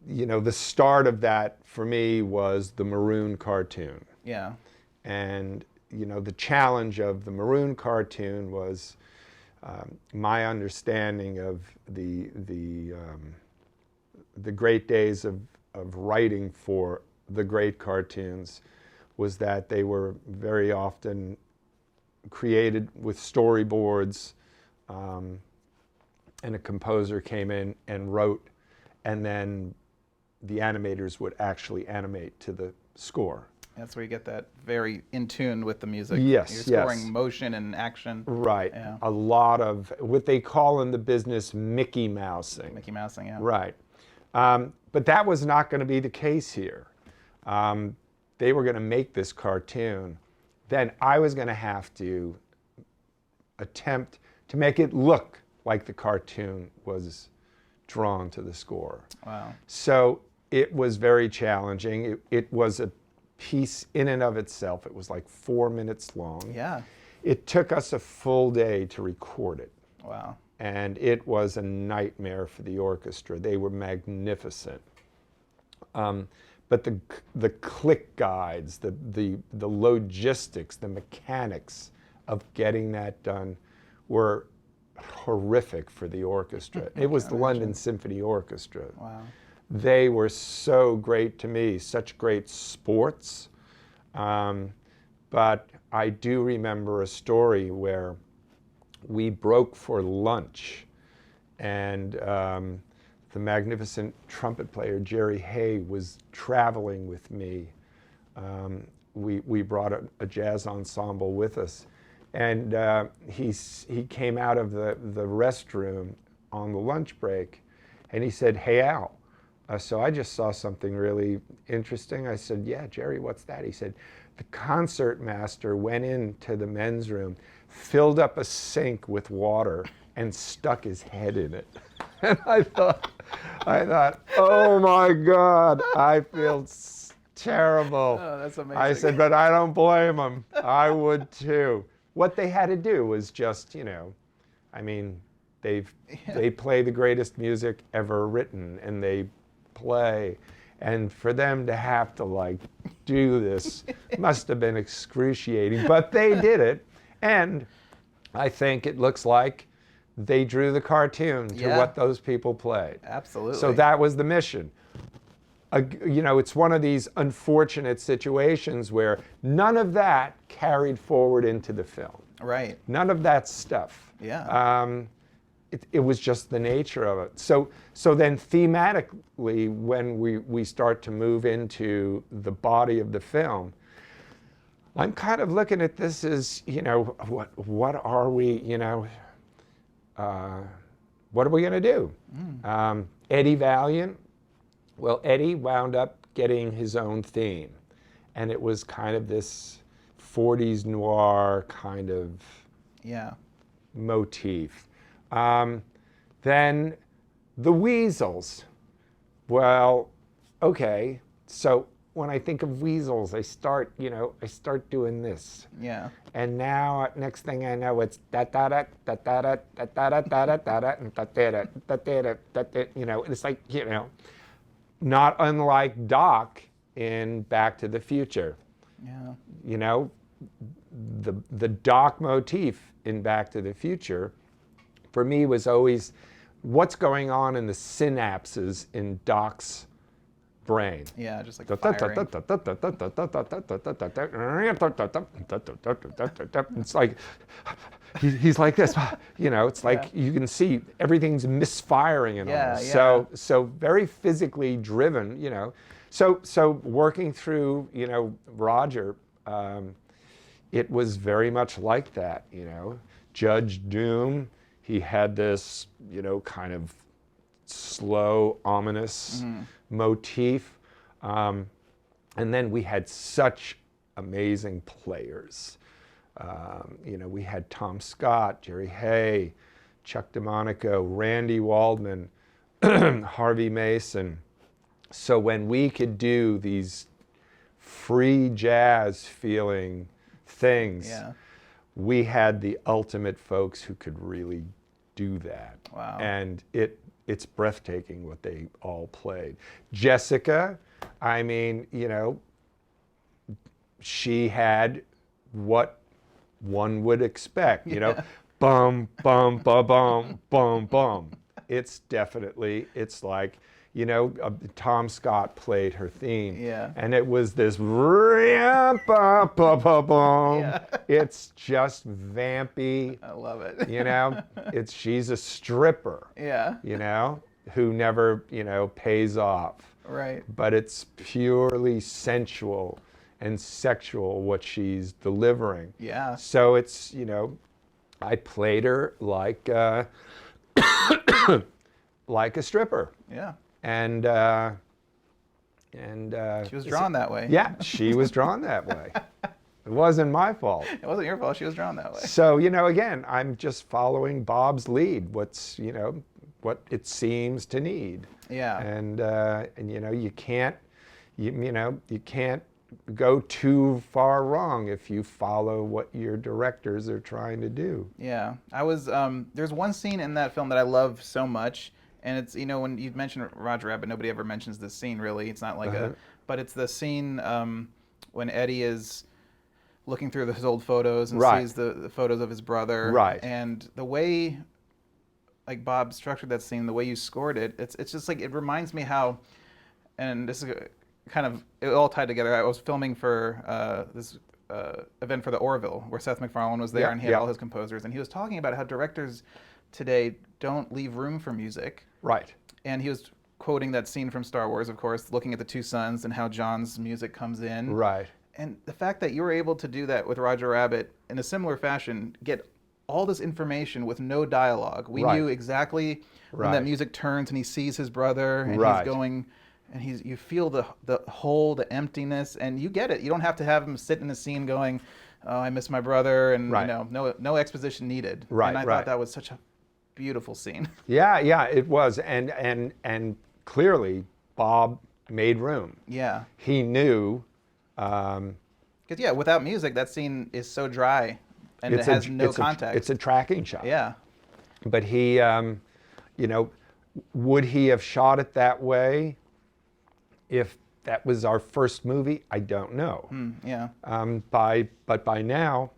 you know, the start of that for me was the Maroon cartoon. Yeah. And you know, the challenge of the Maroon cartoon was my understanding of the great days of writing for the great cartoons was that they were very often created with storyboards, and a composer came in and wrote, and then the animators would actually animate to the score. That's where you get that very in tune with the music. Yes, You're scoring motion and action. Right. Yeah. A lot of what they call in the business Mickey Mousing. Mickey Mousing, yeah. Right. But that was not going to be the case here. They were going to make this cartoon. Then I was going to have to attempt to make it look like the cartoon was drawn to the score. Wow. So it was very challenging. It was a piece in and of itself. It was like 4 minutes long. Yeah. It took us a full day to record it. Wow. And it was a nightmare for the orchestra. They were magnificent. But the click guides, the logistics, the mechanics of getting that done were horrific for the orchestra. It was the London Symphony Orchestra. Wow. They were so great to me, such great sports. But I do remember a story where we broke for lunch, and the magnificent trumpet player Jerry Hay was traveling with me. We brought a jazz ensemble with us, and he came out of the restroom on the lunch break, and he said, "Hey, Al, so I just saw something really interesting." I said, "Yeah, Jerry, what's that?" He said, "The concert master went into the men's room, filled up a sink with water, and stuck his head in it." And I thought, oh my God, I feel terrible. Oh, that's amazing. I said, but I don't blame him. I would too. What they had to do was just, I mean, they play the greatest music ever written, and they play. And for them to have to like do this must have been excruciating, but they did it. And I think it looks like they drew the cartoon to what those people played. Absolutely. So that was the mission. It's one of these unfortunate situations where none of that carried forward into the film. Right. None of that stuff. Yeah. It was just the nature of it. So then thematically, when we start to move into the body of the film, I'm kind of looking at this as, what are we, what are we going to do? Eddie Valiant, well, Eddie wound up getting his own theme, and it was kind of this 40s noir kind of motif. Then the Weasels. Well, okay, so when I think of Weasels, I start doing this. Yeah. And now, next thing I know, it's da da da da da da da da da da da da and da da da da da da da. It's like, not unlike Doc in Back to the Future. Yeah. The Doc motif in Back to the Future, for me, was always what's going on in the synapses in Doc's brain. Yeah, just like firing. It's like he's like this, it's like you can see everything's misfiring and all. So very physically driven, So working through, Roger, it was very much like that, Judge Doom, he had this, kind of slow, ominous motif. And then we had such amazing players. We had Tom Scott, Jerry Hay, Chuck DeMonico, Randy Waldman, Harvey Mason. So when we could do these free jazz feeling things, we had the ultimate folks who could really do that. Wow. And it's breathtaking what they all played. Jessica, I mean, she had what one would expect, bum, bum, ba, bum, bum, bum. It's like, Tom Scott played her theme. Yeah. And it was this, it's just vampy. I love it. She's a stripper. Yeah. Who never, pays off. Right. But it's purely sensual and sexual what she's delivering. Yeah. So it's, I played her like like a stripper. Yeah. And she was drawn that way. Yeah, she was drawn that way. It wasn't my fault. It wasn't your fault. She was drawn that way. So, again, I'm just following Bob's lead. What's, what it seems to need. Yeah. And you can't go too far wrong if you follow what your directors are trying to do. Yeah. I was there's one scene in that film that I love so much, and it's when you mention Roger Rabbit, nobody ever mentions this scene really. It's not like but it's the scene when Eddie is looking through his old photos and sees the photos of his brother. Right. And the way like Bob structured that scene, the way you scored it, it's just like, it reminds me how, and this is kind of, it all tied together. I was filming for this event for the Orville, where Seth MacFarlane was there, and he had all his composers, and he was talking about how directors today don't leave room for music. Right. And he was quoting that scene from Star Wars, of course, looking at the two suns and how John's music comes in. Right. And the fact that you were able to do that with Roger Rabbit in a similar fashion, get all this information with no dialogue. We Right. knew exactly when that Right. music turns and he sees his brother and Right. he's going, and you feel the hole, the emptiness, and you get it. You don't have to have him sit in the scene going, "Oh, I miss my brother," and Right. no exposition needed. Right, And I right. thought that was such a beautiful scene. Yeah, it was, and clearly Bob made room. Yeah. He knew. Because without music, that scene is so dry, and it has no context. It's a tracking shot. Yeah. But he, would he have shot it that way if that was our first movie? I don't know. Yeah. But by now,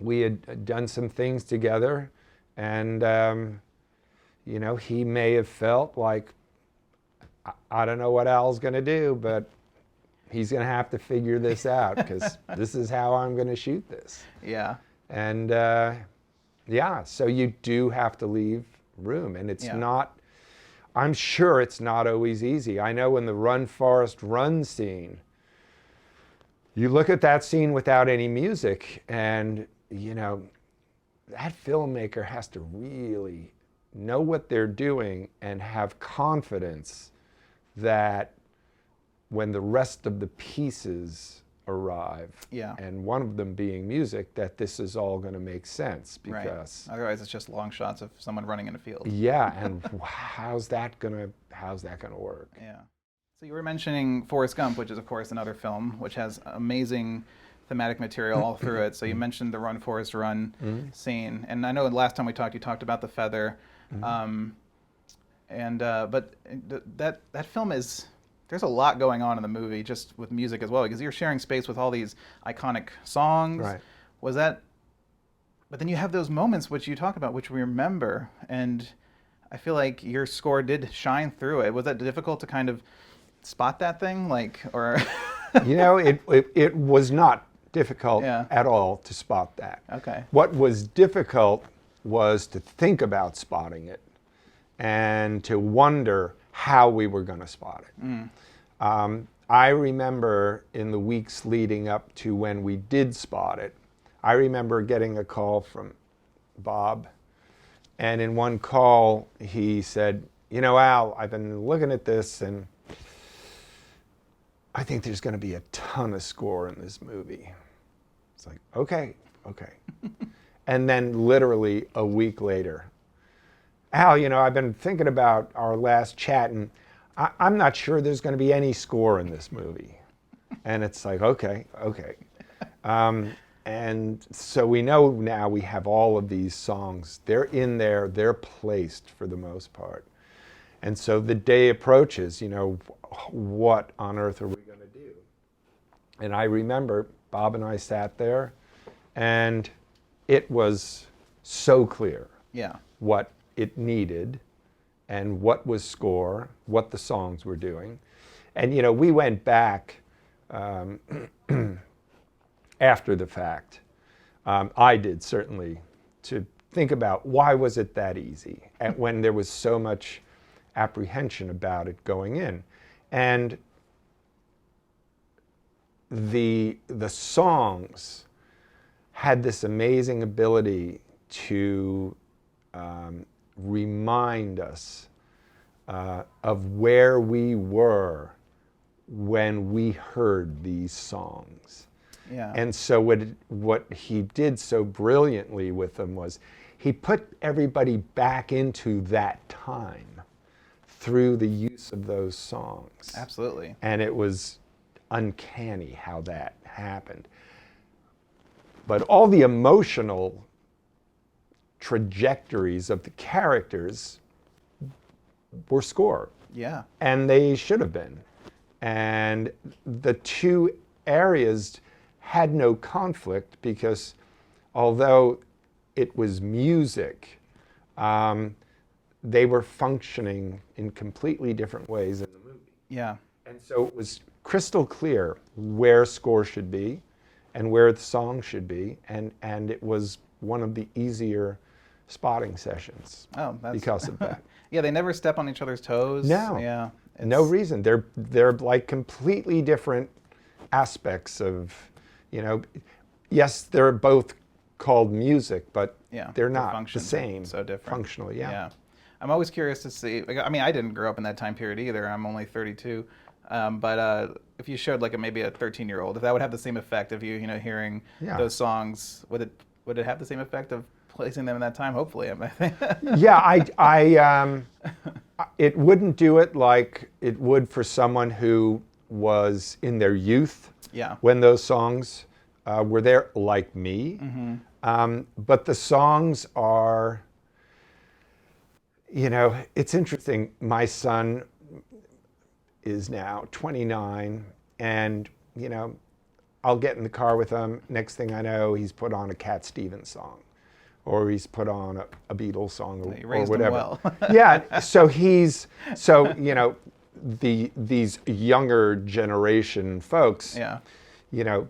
we had done some things together, and he may have felt like, I don't know what Al's going to do, but he's going to have to figure this out because this is how I'm going to shoot this. Yeah. And so you do have to leave room, and it's not, I'm sure it's not always easy. I know in the Run Forrest Run scene, you look at that scene without any music, and that filmmaker has to really know what they're doing and have confidence that when the rest of the pieces arrive, and one of them being music, that this is all going to make sense, because otherwise it's just long shots of someone running in a field. Yeah, and how's that gonna work? Yeah. So you were mentioning Forrest Gump, which is of course another film which has amazing thematic material all through it. So you mentioned the Run Forrest Run scene, and I know the last time we talked, you talked about the feather, but that film is. There's a lot going on in the movie just with music as well, because you're sharing space with all these iconic songs. Right. Was that? But then you have those moments which you talk about, which we remember, and I feel like your score did shine through it. Was that difficult to kind of spot that thing, or? It was not difficult at all to spot that. Okay. What was difficult was to think about spotting it, and to wonder how we were going to spot it. I remember in the weeks leading up to when we did spot it, I remember getting a call from Bob, and in one call he said, Al, I've been looking at this, and I think there's going to be a ton of score in this movie. It's like, okay. And then literally a week later, Al, I've been thinking about our last chat, and I'm not sure there's going to be any score in this movie. And it's like, okay. And so we know now we have all of these songs. They're in there. They're placed for the most part. And so the day approaches, what on earth are we going to do? And I remember Bob and I sat there, and it was so clear what it needed and what was score, what the songs were doing. And we went back after the fact. I did, certainly, to think about why was it that easy, and when there was so much apprehension about it going in. And the songs had this amazing ability to remind us of where we were when we heard these songs. Yeah. And so what he did so brilliantly with them was he put everybody back into that time through the use of those songs. Absolutely. And it was uncanny how that happened. But all the emotional trajectories of the characters were score. Yeah. And they should have been. And the two areas had no conflict, because although it was music, they were functioning in completely different ways in the movie. Yeah. And so it was crystal clear where score should be and where the song should be, and it was one of the easier spotting sessions Oh, that's because of that. Yeah, they never step on each other's toes. No. Yeah. No reason. They're like completely different aspects of, you know, yes, they're both called music, but Yeah, they're their not the functions are same. so different. Functionally, yeah. Yeah. I'm always curious to see. Like, I mean, I didn't grow up in that time period either. I'm only 32. But if you showed like maybe a 13-year-old, if that would have the same effect of you know, hearing Yeah. those songs, would it have the same effect of placing them in that time? Hopefully, I think. Yeah, it wouldn't do it like it would for someone who was in their youth Yeah. when those songs were there, like me. But the songs are, you know, it's interesting. My son is now 29, and, you know, I'll get in the car with him. Next thing I know, he's put on a Cat Stevens song, or he's put on a Beatles song, or whatever. Well. Yeah, so you know, these younger generation folks, Yeah. you know,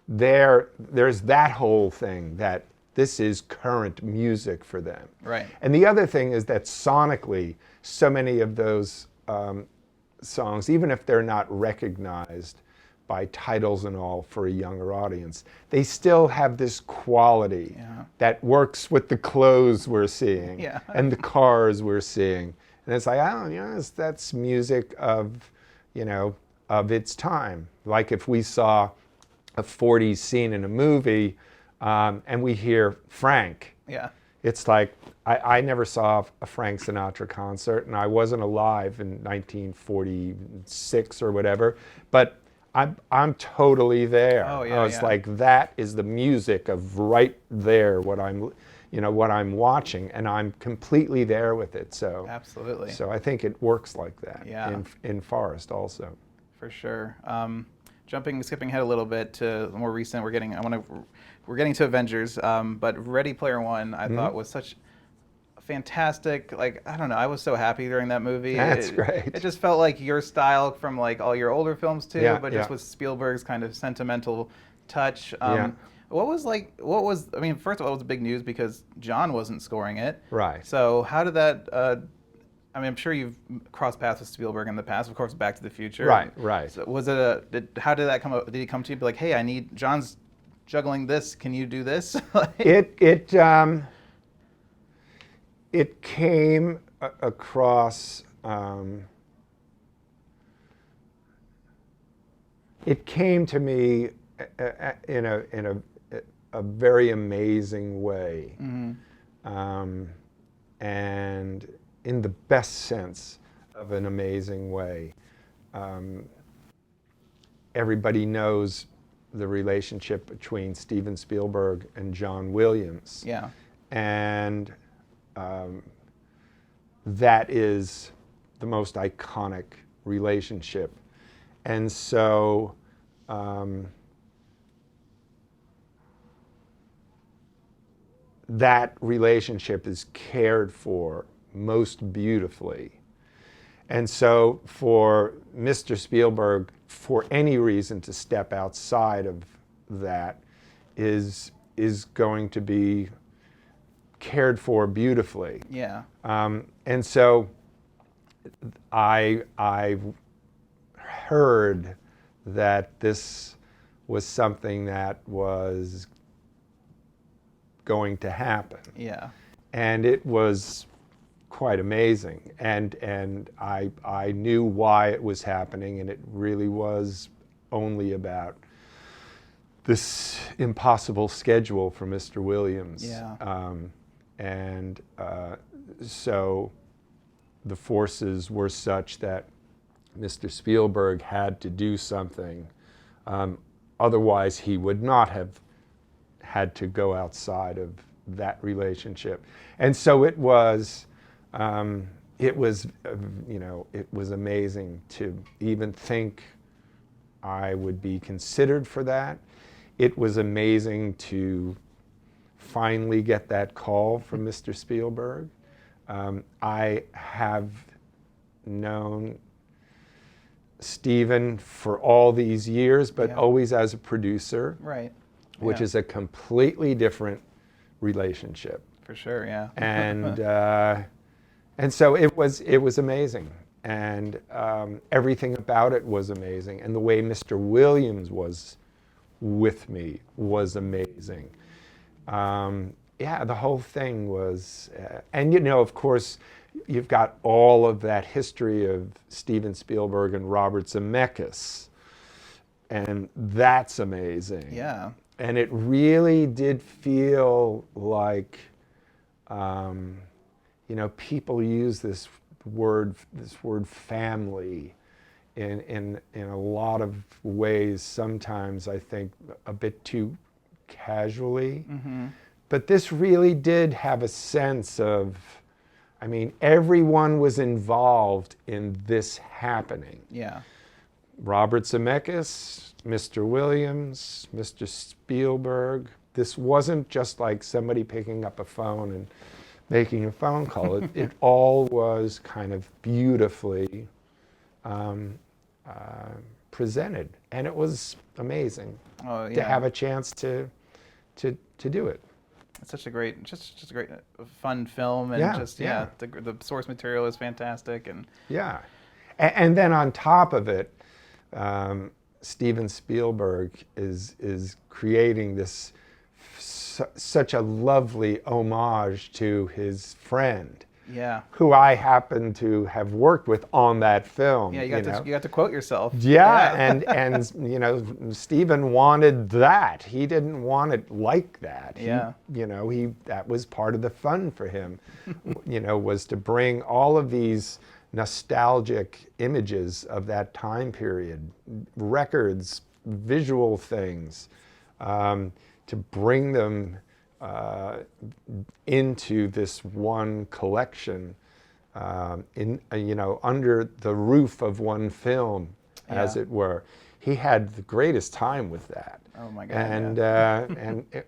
there's that whole thing that this is current music for them. Right. And the other thing is that sonically, so many of those songs, even if they're not recognized by titles and all for a younger audience, they still have this quality that works with the clothes we're seeing and the cars we're seing. And it's like, oh, yes, that's music of, you know, of its time. Like if we saw a 40s scene in a movie and we hear Frank, it's like, I never saw a Frank Sinatra concert, and I wasn't alive in 1946 or whatever, but I'm totally there. Oh, yeah, I was like, that is the music of right there, what I'm watching, and I'm completely there with it. So Absolutely. So I think it works like that. Yeah. In Forrest also. For sure. Skipping ahead a little bit to more recent, we're getting to Avengers, but Ready Player One I thought was such a fantastic, like, I don't know, I was so happy during that movie. That's great. It just felt like your style from like all your older films too, Yeah, but just yeah. with Spielberg's kind of sentimental touch. Yeah. I mean, first of all, it was big news because John wasn't scoring it. Right. So how did that, I mean, I'm sure you've crossed paths with Spielberg in the past. Of course, Back to the Future. Right. So was it how did that come up? Did he come to you and be like, "Hey, I need John's juggling this. Can you do this?" It came across. It came to me in a very amazing way, and in the best sense of an amazing way. Everybody knows the relationship between Steven Spielberg and John Williams. Yeah. And that is the most iconic relationship. And so that relationship is cared for most beautifully. And so for Mr. Spielberg, for any reason to step outside of that is going to be cared for beautifully. Yeah. And so I heard that this was something that was going to happen. Yeah. And it was quite amazing. And I knew why it was happening, and it really was only about this impossible schedule for Mr. Williams. Yeah. So the forces were such that Mr. Spielberg had to do something. Otherwise, he would not have had to go outside of that relationship. And so it was amazing to even think I would be considered for that. It was amazing to finally get that call from Mr. Spielberg. I have known Steven for all these years, but always as a producer, Right. which is a completely different relationship. For sure, yeah. And so it was amazing, and everything about it was amazing, and the way Mr. Williams was with me was amazing. Yeah, the whole thing was, and you know, of course, you've got all of that history of Steven Spielberg and Robert Zemeckis, and that's amazing. Yeah. And it really did feel like, you know, people use this word family in a lot of ways, sometimes I think a bit too casually. Mm-hmm. But this really did have a sense of, I mean, everyone was involved in this happening. Yeah. Robert Zemeckis, Mr. Williams, Mr. Spielberg. This wasn't just like somebody picking up a phone and making a phone call. It all was kind of beautifully presented, and it was amazing to have a chance to do it. It's such a great, just a great, fun film, and the source material is fantastic, and and then on top of it, Steven Spielberg is creating this such a lovely homage to his friend, who I happen to have worked with on that film. Yeah, you got to quote yourself. And you know, Steven wanted that. He didn't want it like that. You know, that was part of the fun for him. You know, was to bring all of these nostalgic images of that time period, records, visual things, to bring them into this one collection, you know, under the roof of one film, as it were. He had the greatest time with that. Oh my God!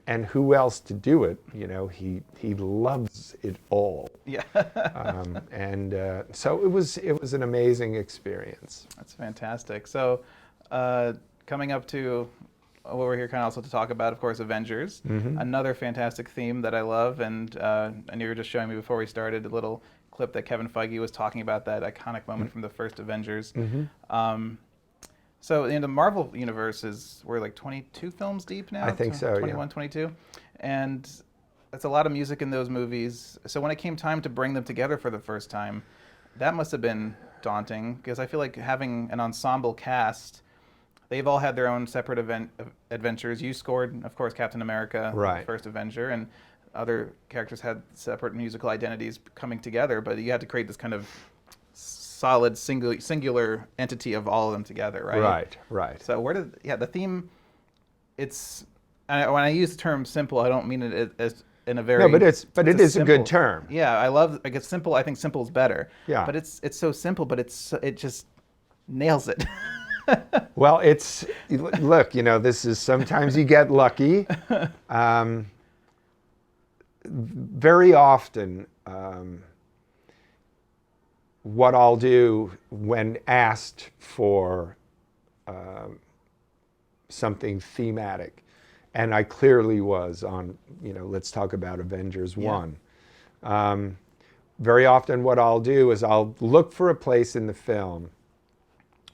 And who else to do it? You know, he loves it all. Yeah. So it was an amazing experience. That's fantastic. So, coming up to what we're here kind of also to talk about, of course, Avengers. Mm-hmm. Another fantastic theme that I love, and you were just showing me before we started a little clip that Kevin Feige was talking about, that iconic moment from the first Avengers. Mm-hmm. So in the Marvel universe we're like 22 films deep now? I think so, 21, 22. And that's a lot of music in those movies. So when it came time to bring them together for the first time, that must have been daunting, because I feel like having an ensemble cast, they've all had their own separate adventures. You scored, of course, Captain America, the first Avenger, and other characters had separate musical identities coming together, but you had to create this kind of solid singular entity of all of them together, right? Right. So the theme, when I use the term simple, I don't mean it as in a very... No, but it is a good term. Yeah, I love, like, it's simple. I think simple is better. Yeah. But it's so simple, but it just nails it. Well, look, you know, this is, sometimes you get lucky. Very often, what I'll do when asked for something thematic, and I clearly was on, you know, let's talk about Avengers 1. Very often what I'll do is I'll look for a place in the film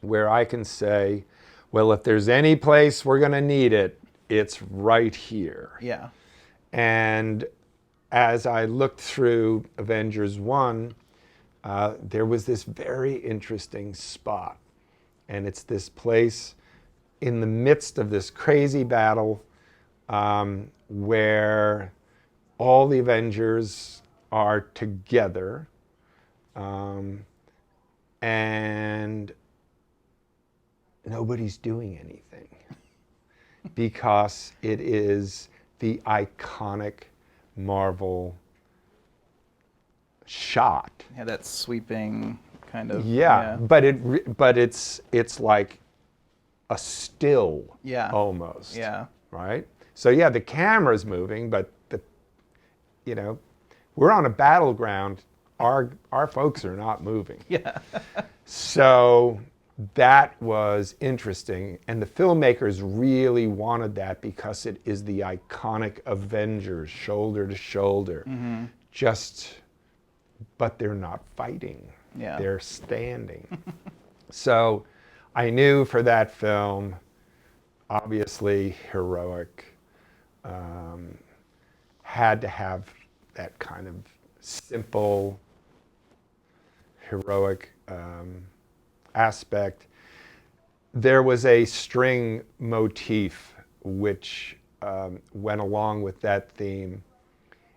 where I can say, well, if there's any place we're going to need it, it's right here. Yeah. And as I looked through Avengers 1, there was this very interesting spot. And it's this place in the midst of this crazy battle where all the Avengers are together. And nobody's doing anything because it is the iconic Marvel shot. Yeah, that sweeping kind of. Yeah. But it's like a still. Yeah. Almost. Yeah. Right. So yeah, the camera's moving, but you know, we're on a battleground. Our folks are not moving. Yeah. So that was interesting, and the filmmakers really wanted that because it is the iconic Avengers, shoulder to shoulder. But they're not fighting. Yeah. They're standing. So I knew for that film, obviously heroic, had to have that kind of simple, heroic aspect. There was a string motif which went along with that theme.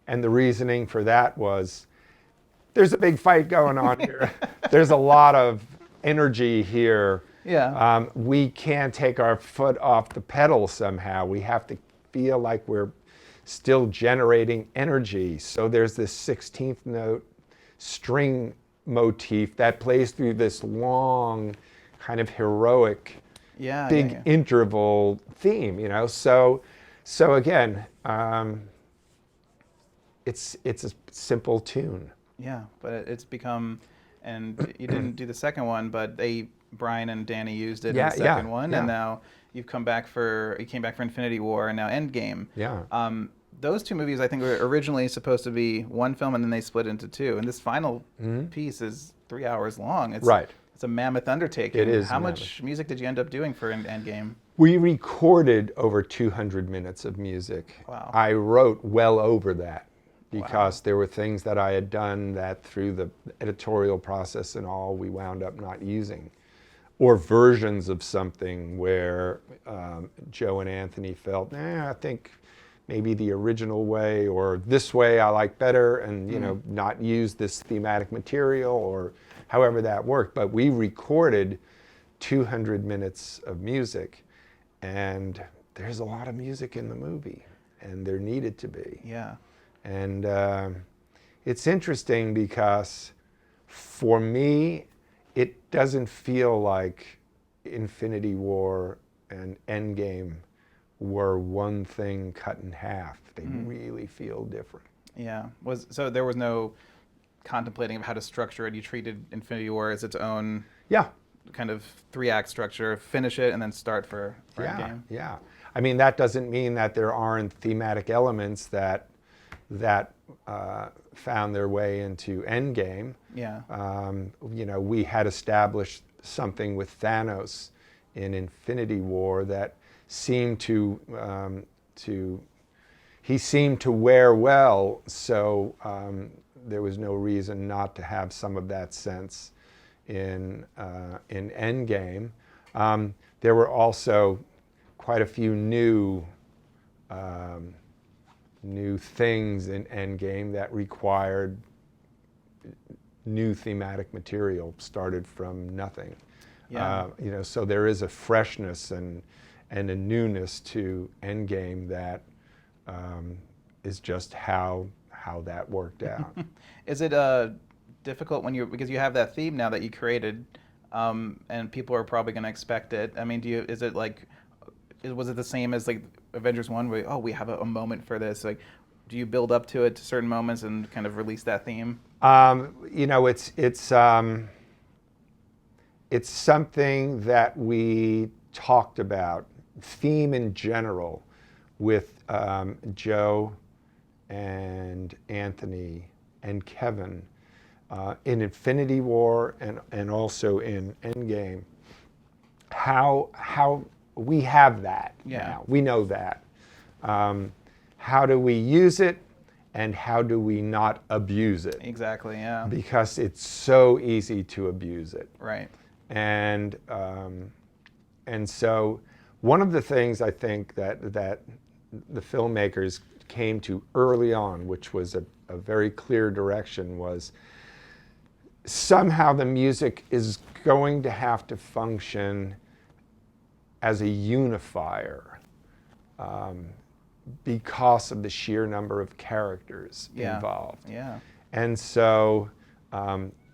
And the reasoning for that was, there's a big fight going on here. There's a lot of energy here. Yeah. We can't take our foot off the pedal somehow. We have to feel like we're still generating energy. So there's this 16th note string motif that plays through this long, kind of heroic, big interval theme, you know. So again, it's a simple tune. Yeah, but it's become, and you didn't do the second one, but Brian and Danny used it in the second one, and now you came back for Infinity War and now Endgame. Yeah. Those two movies, I think, were originally supposed to be one film, and then they split into two. And this final piece is 3 hours long. It's a mammoth undertaking. It is. How much music did you end up doing for Endgame? We recorded over 200 minutes of music. Wow. I wrote well over that, because there were things that I had done that through the editorial process and all, we wound up not using. Or versions of something where Joe and Anthony felt, I think maybe the original way or this way I like better, and you know, not use this thematic material, or however that worked. But we recorded 200 minutes of music, and there's a lot of music in the movie, and there needed to be. Yeah. And it's interesting because for me, it doesn't feel like Infinity War and Endgame were one thing cut in half. They really feel different. Yeah. So there was no contemplating of how to structure it. You treated Infinity War as its own kind of 3-act structure, finish it, and then start for Endgame. Yeah. I mean, that doesn't mean that there aren't thematic elements that found their way into Endgame. Yeah. You know, we had established something with Thanos in Infinity War that seemed to he seemed to wear well, so there was no reason not to have some of that sense in Endgame. There were also quite a few new things in Endgame that required new thematic material, started from nothing. Yeah. You know, so there is a freshness and a newness to Endgame that is just how that worked out. Is it difficult when because you have that theme now that you created, and people are probably going to expect it? I mean, was it the same as like Avengers 1 where, we have a moment for this? Like, do you build up to it to certain moments and kind of release that theme? You know, it's something that we talked about, theme in general, with Joe and Anthony and Kevin in Infinity War and also in Endgame. How we have that now. We know that. How do we use it, and how do we not abuse it? Exactly, yeah. Because it's so easy to abuse it. Right. And so one of the things I think that the filmmakers came to early on, which was a very clear direction, was somehow the music is going to have to function as a unifier because of the sheer number of characters involved. Yeah. And so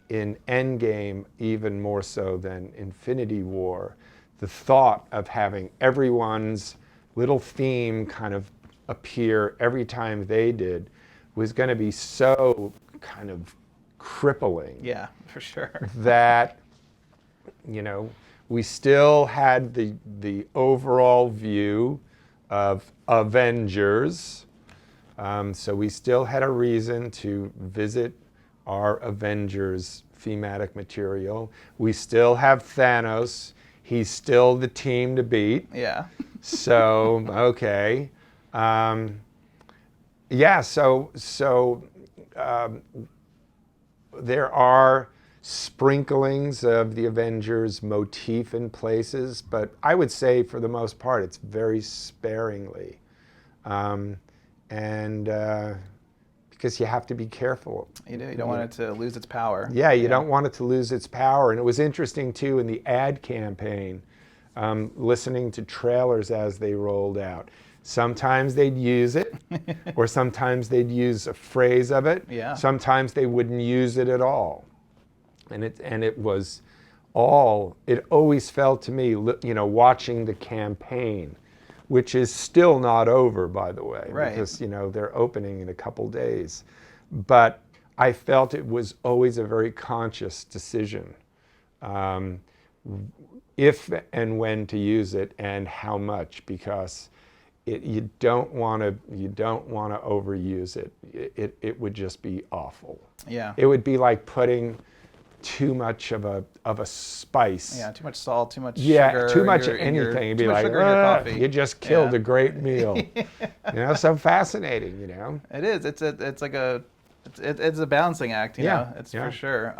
in Endgame, even more so than Infinity War, the thought of having everyone's little theme kind of appear every time they did was going to be so kind of crippling. Yeah, for sure. That you know, we still had the overall view of Avengers. So we still had a reason to visit our Avengers thematic material. We still have Thanos. He's still the team to beat. Yeah. So, okay. Yeah, there are sprinklings of the Avengers motif in places, but I would say for the most part it's very sparingly. And because you have to be careful. You do. You don't want it to lose its power. Yeah, you don't want it to lose its power. And it was interesting too in the ad campaign, listening to trailers as they rolled out. Sometimes they'd use it, or sometimes they'd use a phrase of it. Yeah. Sometimes they wouldn't use it at all. And it was all, it always felt to me, you know, watching the campaign, which is still not over, by the way, right. because, you know, they're opening in a couple days. But I felt it was always a very conscious decision, if and when to use it and how much, because you don't want to overuse it. It would just be awful. Yeah. It would be like putting too much of a spice. Yeah, too much salt, too much yeah, sugar. too much of anything. You'd be like, you just killed a great meal. You know, so fascinating. You know, it is. It's a balancing act. You know, it's for sure.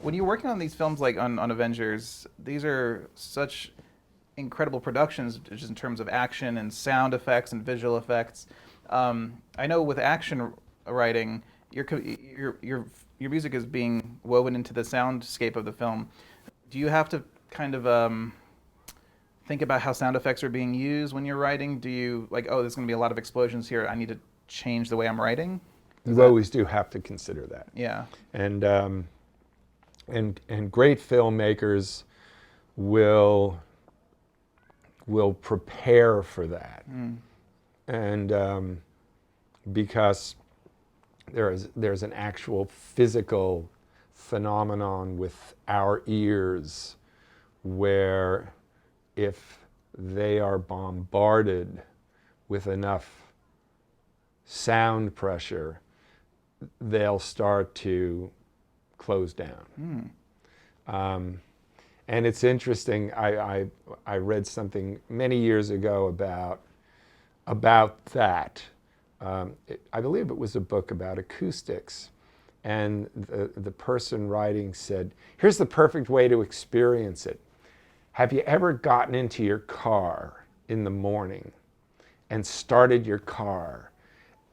When you're working on these films, like on Avengers, these are such incredible productions, just in terms of action and sound effects and visual effects. I know with action writing, your music is being woven into the soundscape of the film. Do you have to kind of think about how sound effects are being used when you're writing? Do you like, oh, there's going to be a lot of explosions here, I need to change the way I'm writing? You always do have to consider that. Yeah. And great filmmakers will prepare for that. And because there's an actual physical phenomenon with our ears where if they are bombarded with enough sound pressure, they'll start to close down. And it's interesting, I read something many years ago about that. I believe it was a book about acoustics. And the person writing said, here's the perfect way to experience it. Have you ever gotten into your car in the morning and started your car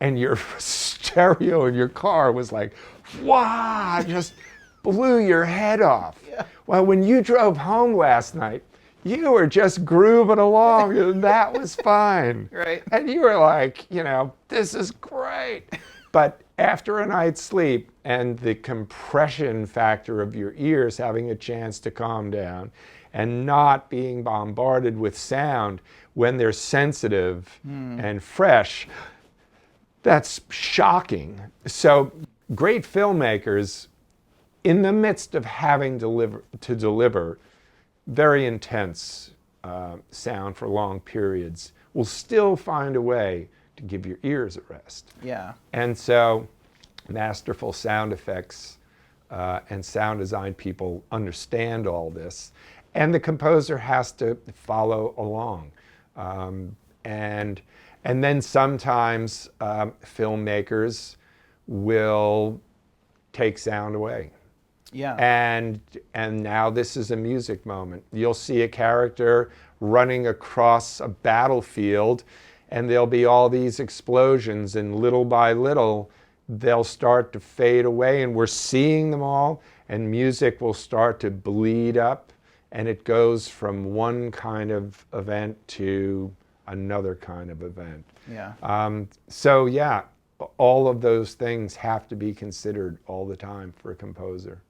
and your stereo in your car was like, wow, just blew your head off? Yeah. Well, when you drove home last night, you were just grooving along and that was fine. Right. And you were like, you know, this is great. But after a night's sleep and the compression factor of your ears having a chance to calm down and not being bombarded with sound when they're sensitive and fresh, that's shocking. So great filmmakers, in the midst of having to deliver very intense sound for long periods, will still find a way to give your ears a rest. Yeah. And so masterful sound effects and sound design people understand all this. And the composer has to follow along. And then sometimes filmmakers will take sound away. Yeah. And now this is a music moment. You'll see a character running across a battlefield and there'll be all these explosions, and little by little they'll start to fade away, and we're seeing them all, and music will start to bleed up, and it goes from one kind of event to another kind of event. Yeah. So yeah, all of those things have to be considered all the time for a composer.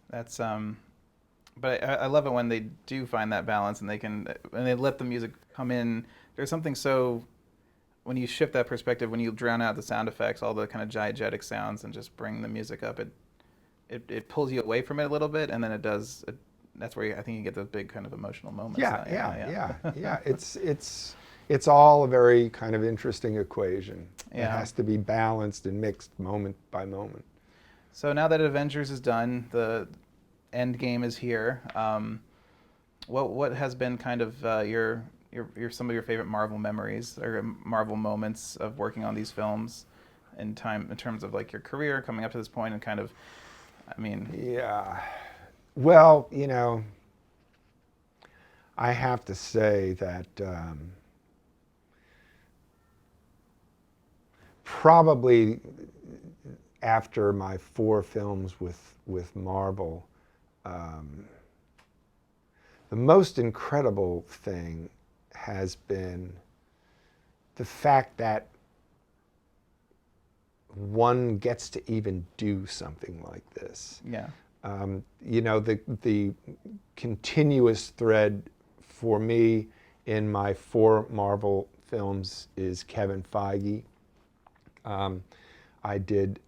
That's but I love it when they do find that balance and they let the music come in. There's something so, when you shift that perspective, when you drown out the sound effects, all the kind of diegetic sounds, and just bring the music up, it pulls you away from it a little bit, and then it does that's where I think you get those big kind of emotional moments. Yeah. It's all a very kind of interesting equation. It has to be balanced and mixed moment by moment. So now that Avengers is done, the Endgame is here. What has been kind of your some of your favorite Marvel memories or Marvel moments of working on these films in terms of like your career coming up to this point and kind of, I mean. Yeah. Well, you know, I have to say that probably after my 4 films with Marvel, the most incredible thing has been the fact that one gets to even do something like this. Yeah. You know, the continuous thread for me in my 4 Marvel films is Kevin Feige. I did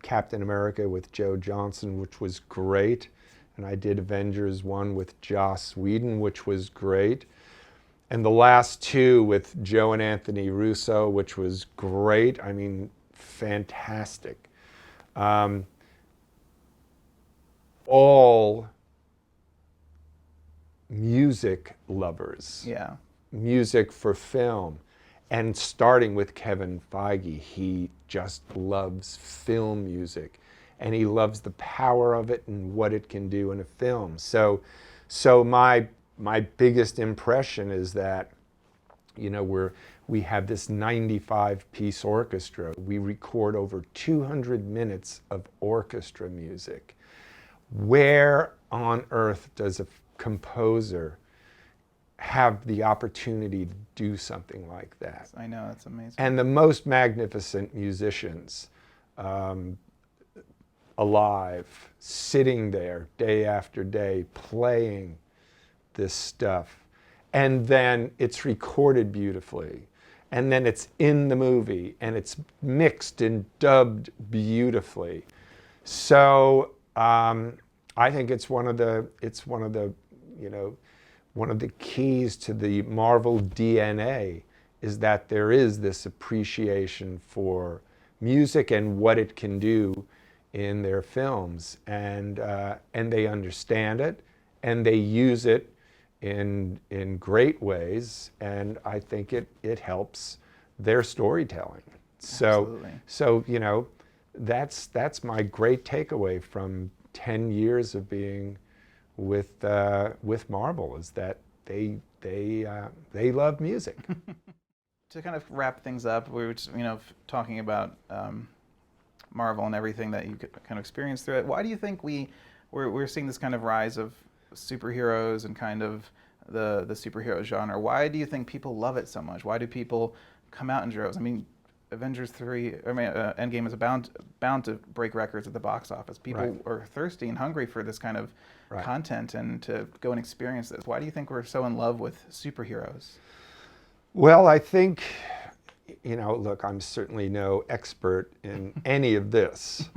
Captain America with Joe Johnson, which was great. And I did Avengers 1 with Joss Whedon, which was great. And the last 2 with Joe and Anthony Russo, which was great. I mean, fantastic. All music lovers. Yeah. Music for film. And starting with Kevin Feige, he just loves film music. And he loves the power of it and what it can do in a film. So my biggest impression is that, you know, we have this 95-piece orchestra. We record over 200 minutes of orchestra music. Where on earth does a composer have the opportunity to do something like that? I know, that's amazing. And the most magnificent musicians alive, sitting there day after day, playing this stuff. And then it's recorded beautifully. And then it's in the movie, and it's mixed and dubbed beautifully. So I think it's one of the you know, one of the keys to the Marvel DNA is that there is this appreciation for music and what it can do in their films, and they understand it, and they use it in great ways, and I think it helps their storytelling. Absolutely. So you know, that's my great takeaway from 10 years of being with Marvel, is that they love music. To kind of wrap things up, we were just, you know, talking about Marvel and everything that you could kind of experience through it. Why do you think we're seeing this kind of rise of superheroes and kind of the superhero genre? Why do you think people love it so much? Why do people come out in droves? I mean, Endgame is bound to break records at the box office. People are thirsty and hungry for this kind of content and to go and experience this. Why do you think we're so in love with superheroes? Well, I think, you know, look, I'm certainly no expert in any of this.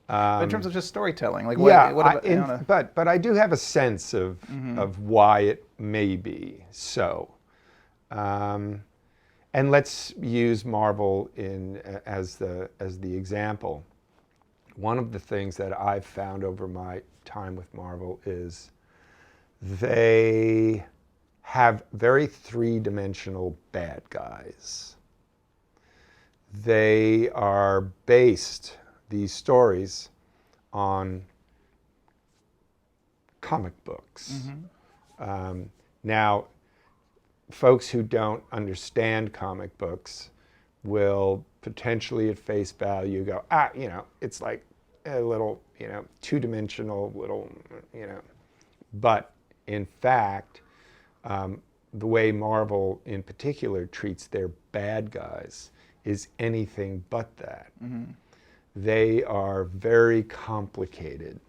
But in terms of just storytelling, like but I do have a sense of why it may be so. And let's use Marvel as the example. One of the things that I've found over my time with Marvel is they have very three-dimensional bad guys. They are based, these stories, on comic books. Now, folks who don't understand comic books will potentially at face value go, you know, it's like a little, you know, two-dimensional little, you know. But in fact, the way Marvel in particular treats their bad guys is anything but that. They are very complicated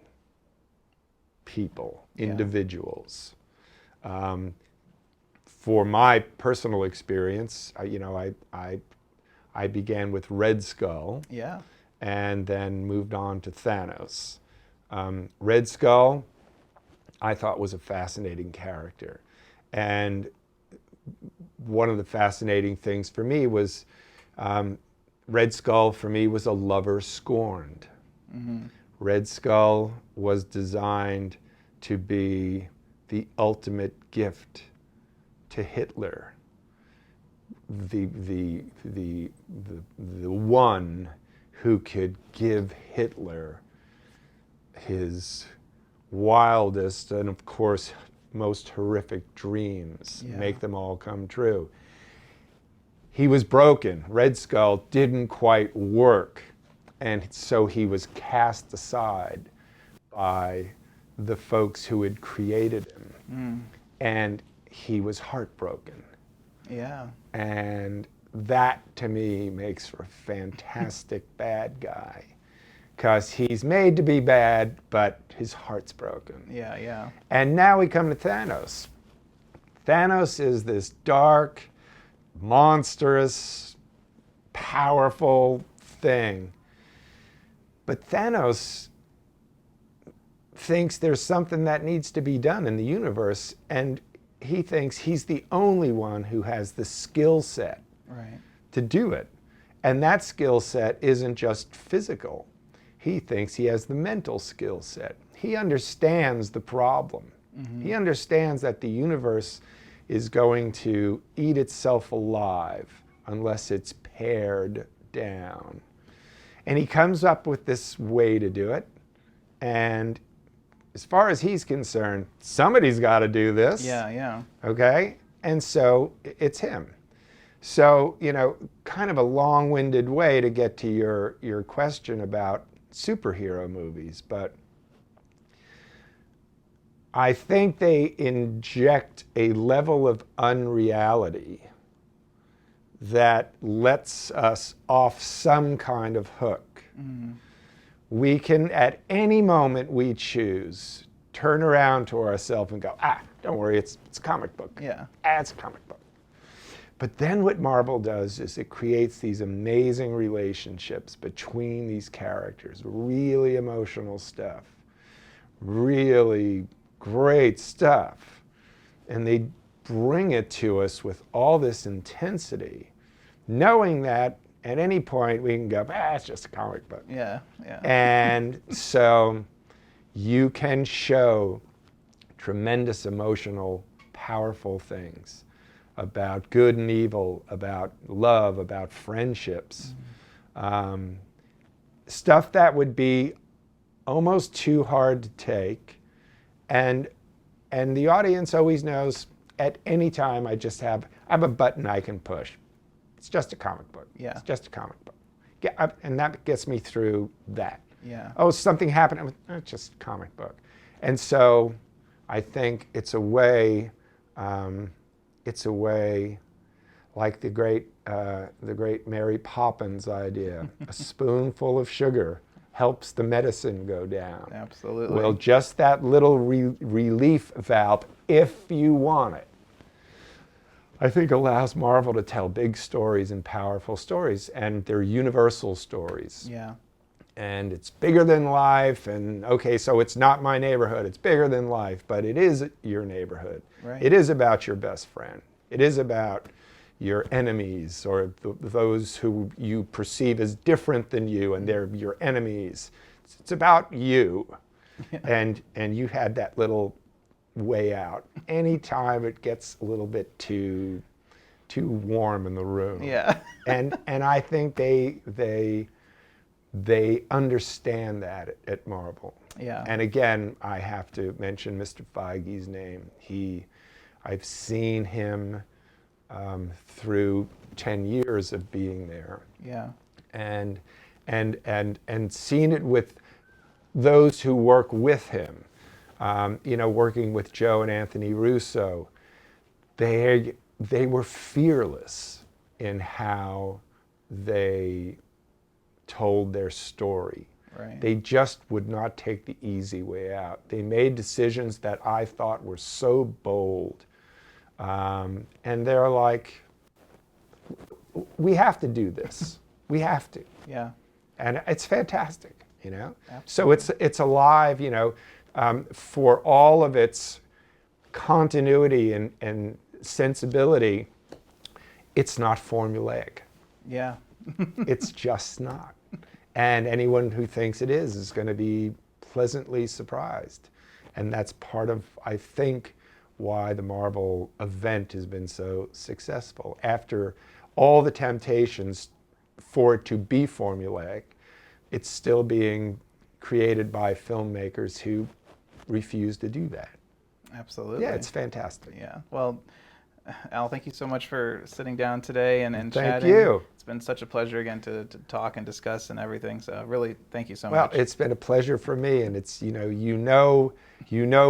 people, individuals. For my personal experience, you know, I began with Red Skull, and then moved on to Thanos. Red Skull, I thought was a fascinating character. And one of the fascinating things for me was Red Skull for me was a lover scorned. Mm-hmm. Red Skull was designed to be the ultimate gift to Hitler, the one who could give Hitler his wildest and, of course, most horrific dreams, make them all come true. He was broken. Red Skull didn't quite work, and so he was cast aside by the folks who had created him. And he was heartbroken. Yeah. And that, to me, makes for a fantastic bad guy. Because he's made to be bad, but his heart's broken. Yeah, yeah. And now we come to Thanos. Thanos is this dark, monstrous, powerful thing. But Thanos thinks there's something that needs to be done in the universe, and he thinks he's the only one who has the skill set to do it. And that skill set isn't just physical. He thinks he has the mental skill set. He understands the problem. He understands that the universe is going to eat itself alive unless it's pared down. And he comes up with this way to do it. And as far as he's concerned, somebody's got to do this. Yeah, yeah. Okay? And so it's him. So, you know, kind of a long-winded way to get to your question about superhero movies, but I think they inject a level of unreality that lets us off some kind of hook. We can, at any moment we choose, turn around to ourselves and go, don't worry, it's a comic book. Yeah. It's a comic book. But then what Marvel does is it creates these amazing relationships between these characters, really emotional stuff, really great stuff. And they bring it to us with all this intensity, knowing that at any point we can go, it's just a comic book. Yeah, yeah. And so you can show tremendous emotional, powerful things about good and evil, about love, about friendships. Stuff that would be almost too hard to take. And the audience always knows at any time I have a button I can push. It's just a comic book. Yeah. It's just a comic book. Yeah, and that gets me through that. Yeah. Oh, something happened. It's just a comic book. And so I think it's a way like the great Mary Poppins idea. A spoonful of sugar helps the medicine go down. Absolutely. Well, just that little relief valve, if you want it, I think allows Marvel to tell big stories and powerful stories, and they're universal stories. Yeah. And it's bigger than life, and okay, so it's not my neighborhood, it's bigger than life, but it is your neighborhood. Right. It is about your best friend. It is about your enemies, or those who you perceive as different than you, and they're your enemies. It's about you. Yeah. And you had that little way out. Anytime it gets a little bit too warm in the room. Yeah. and I think they understand that at Marvel. Yeah. And again, I have to mention Mr. Feige's name. I've seen him through 10 years of being there. Yeah. And seen it with those who work with him. Working with Joe and Anthony Russo, they were fearless in how they told their story. Right. They just would not take the easy way out. They made decisions that I thought were so bold. And they're like, we have to do this. We have to. Yeah. And it's fantastic, you know? Absolutely. So it's alive, for all of its continuity and sensibility, it's not formulaic. Yeah. It's just not. And anyone who thinks it is going to be pleasantly surprised. And that's part of, I think, why the Marvel event has been so successful. After all the temptations for it to be formulaic, it's still being created by filmmakers who refuse to do that. Absolutely. Yeah, it's fantastic. Yeah. Well, Al, thank you so much for sitting down today and Thank chatting. you. It's been such a pleasure again to talk and discuss and everything. So really, thank you so Well, much. it's been a pleasure for me, and it's you know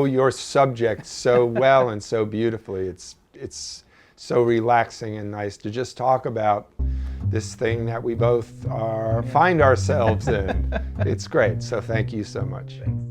your subject so well and so beautifully. It's so relaxing and nice to just talk about this thing that we both find ourselves in. It's great. So thank you so much. Thanks.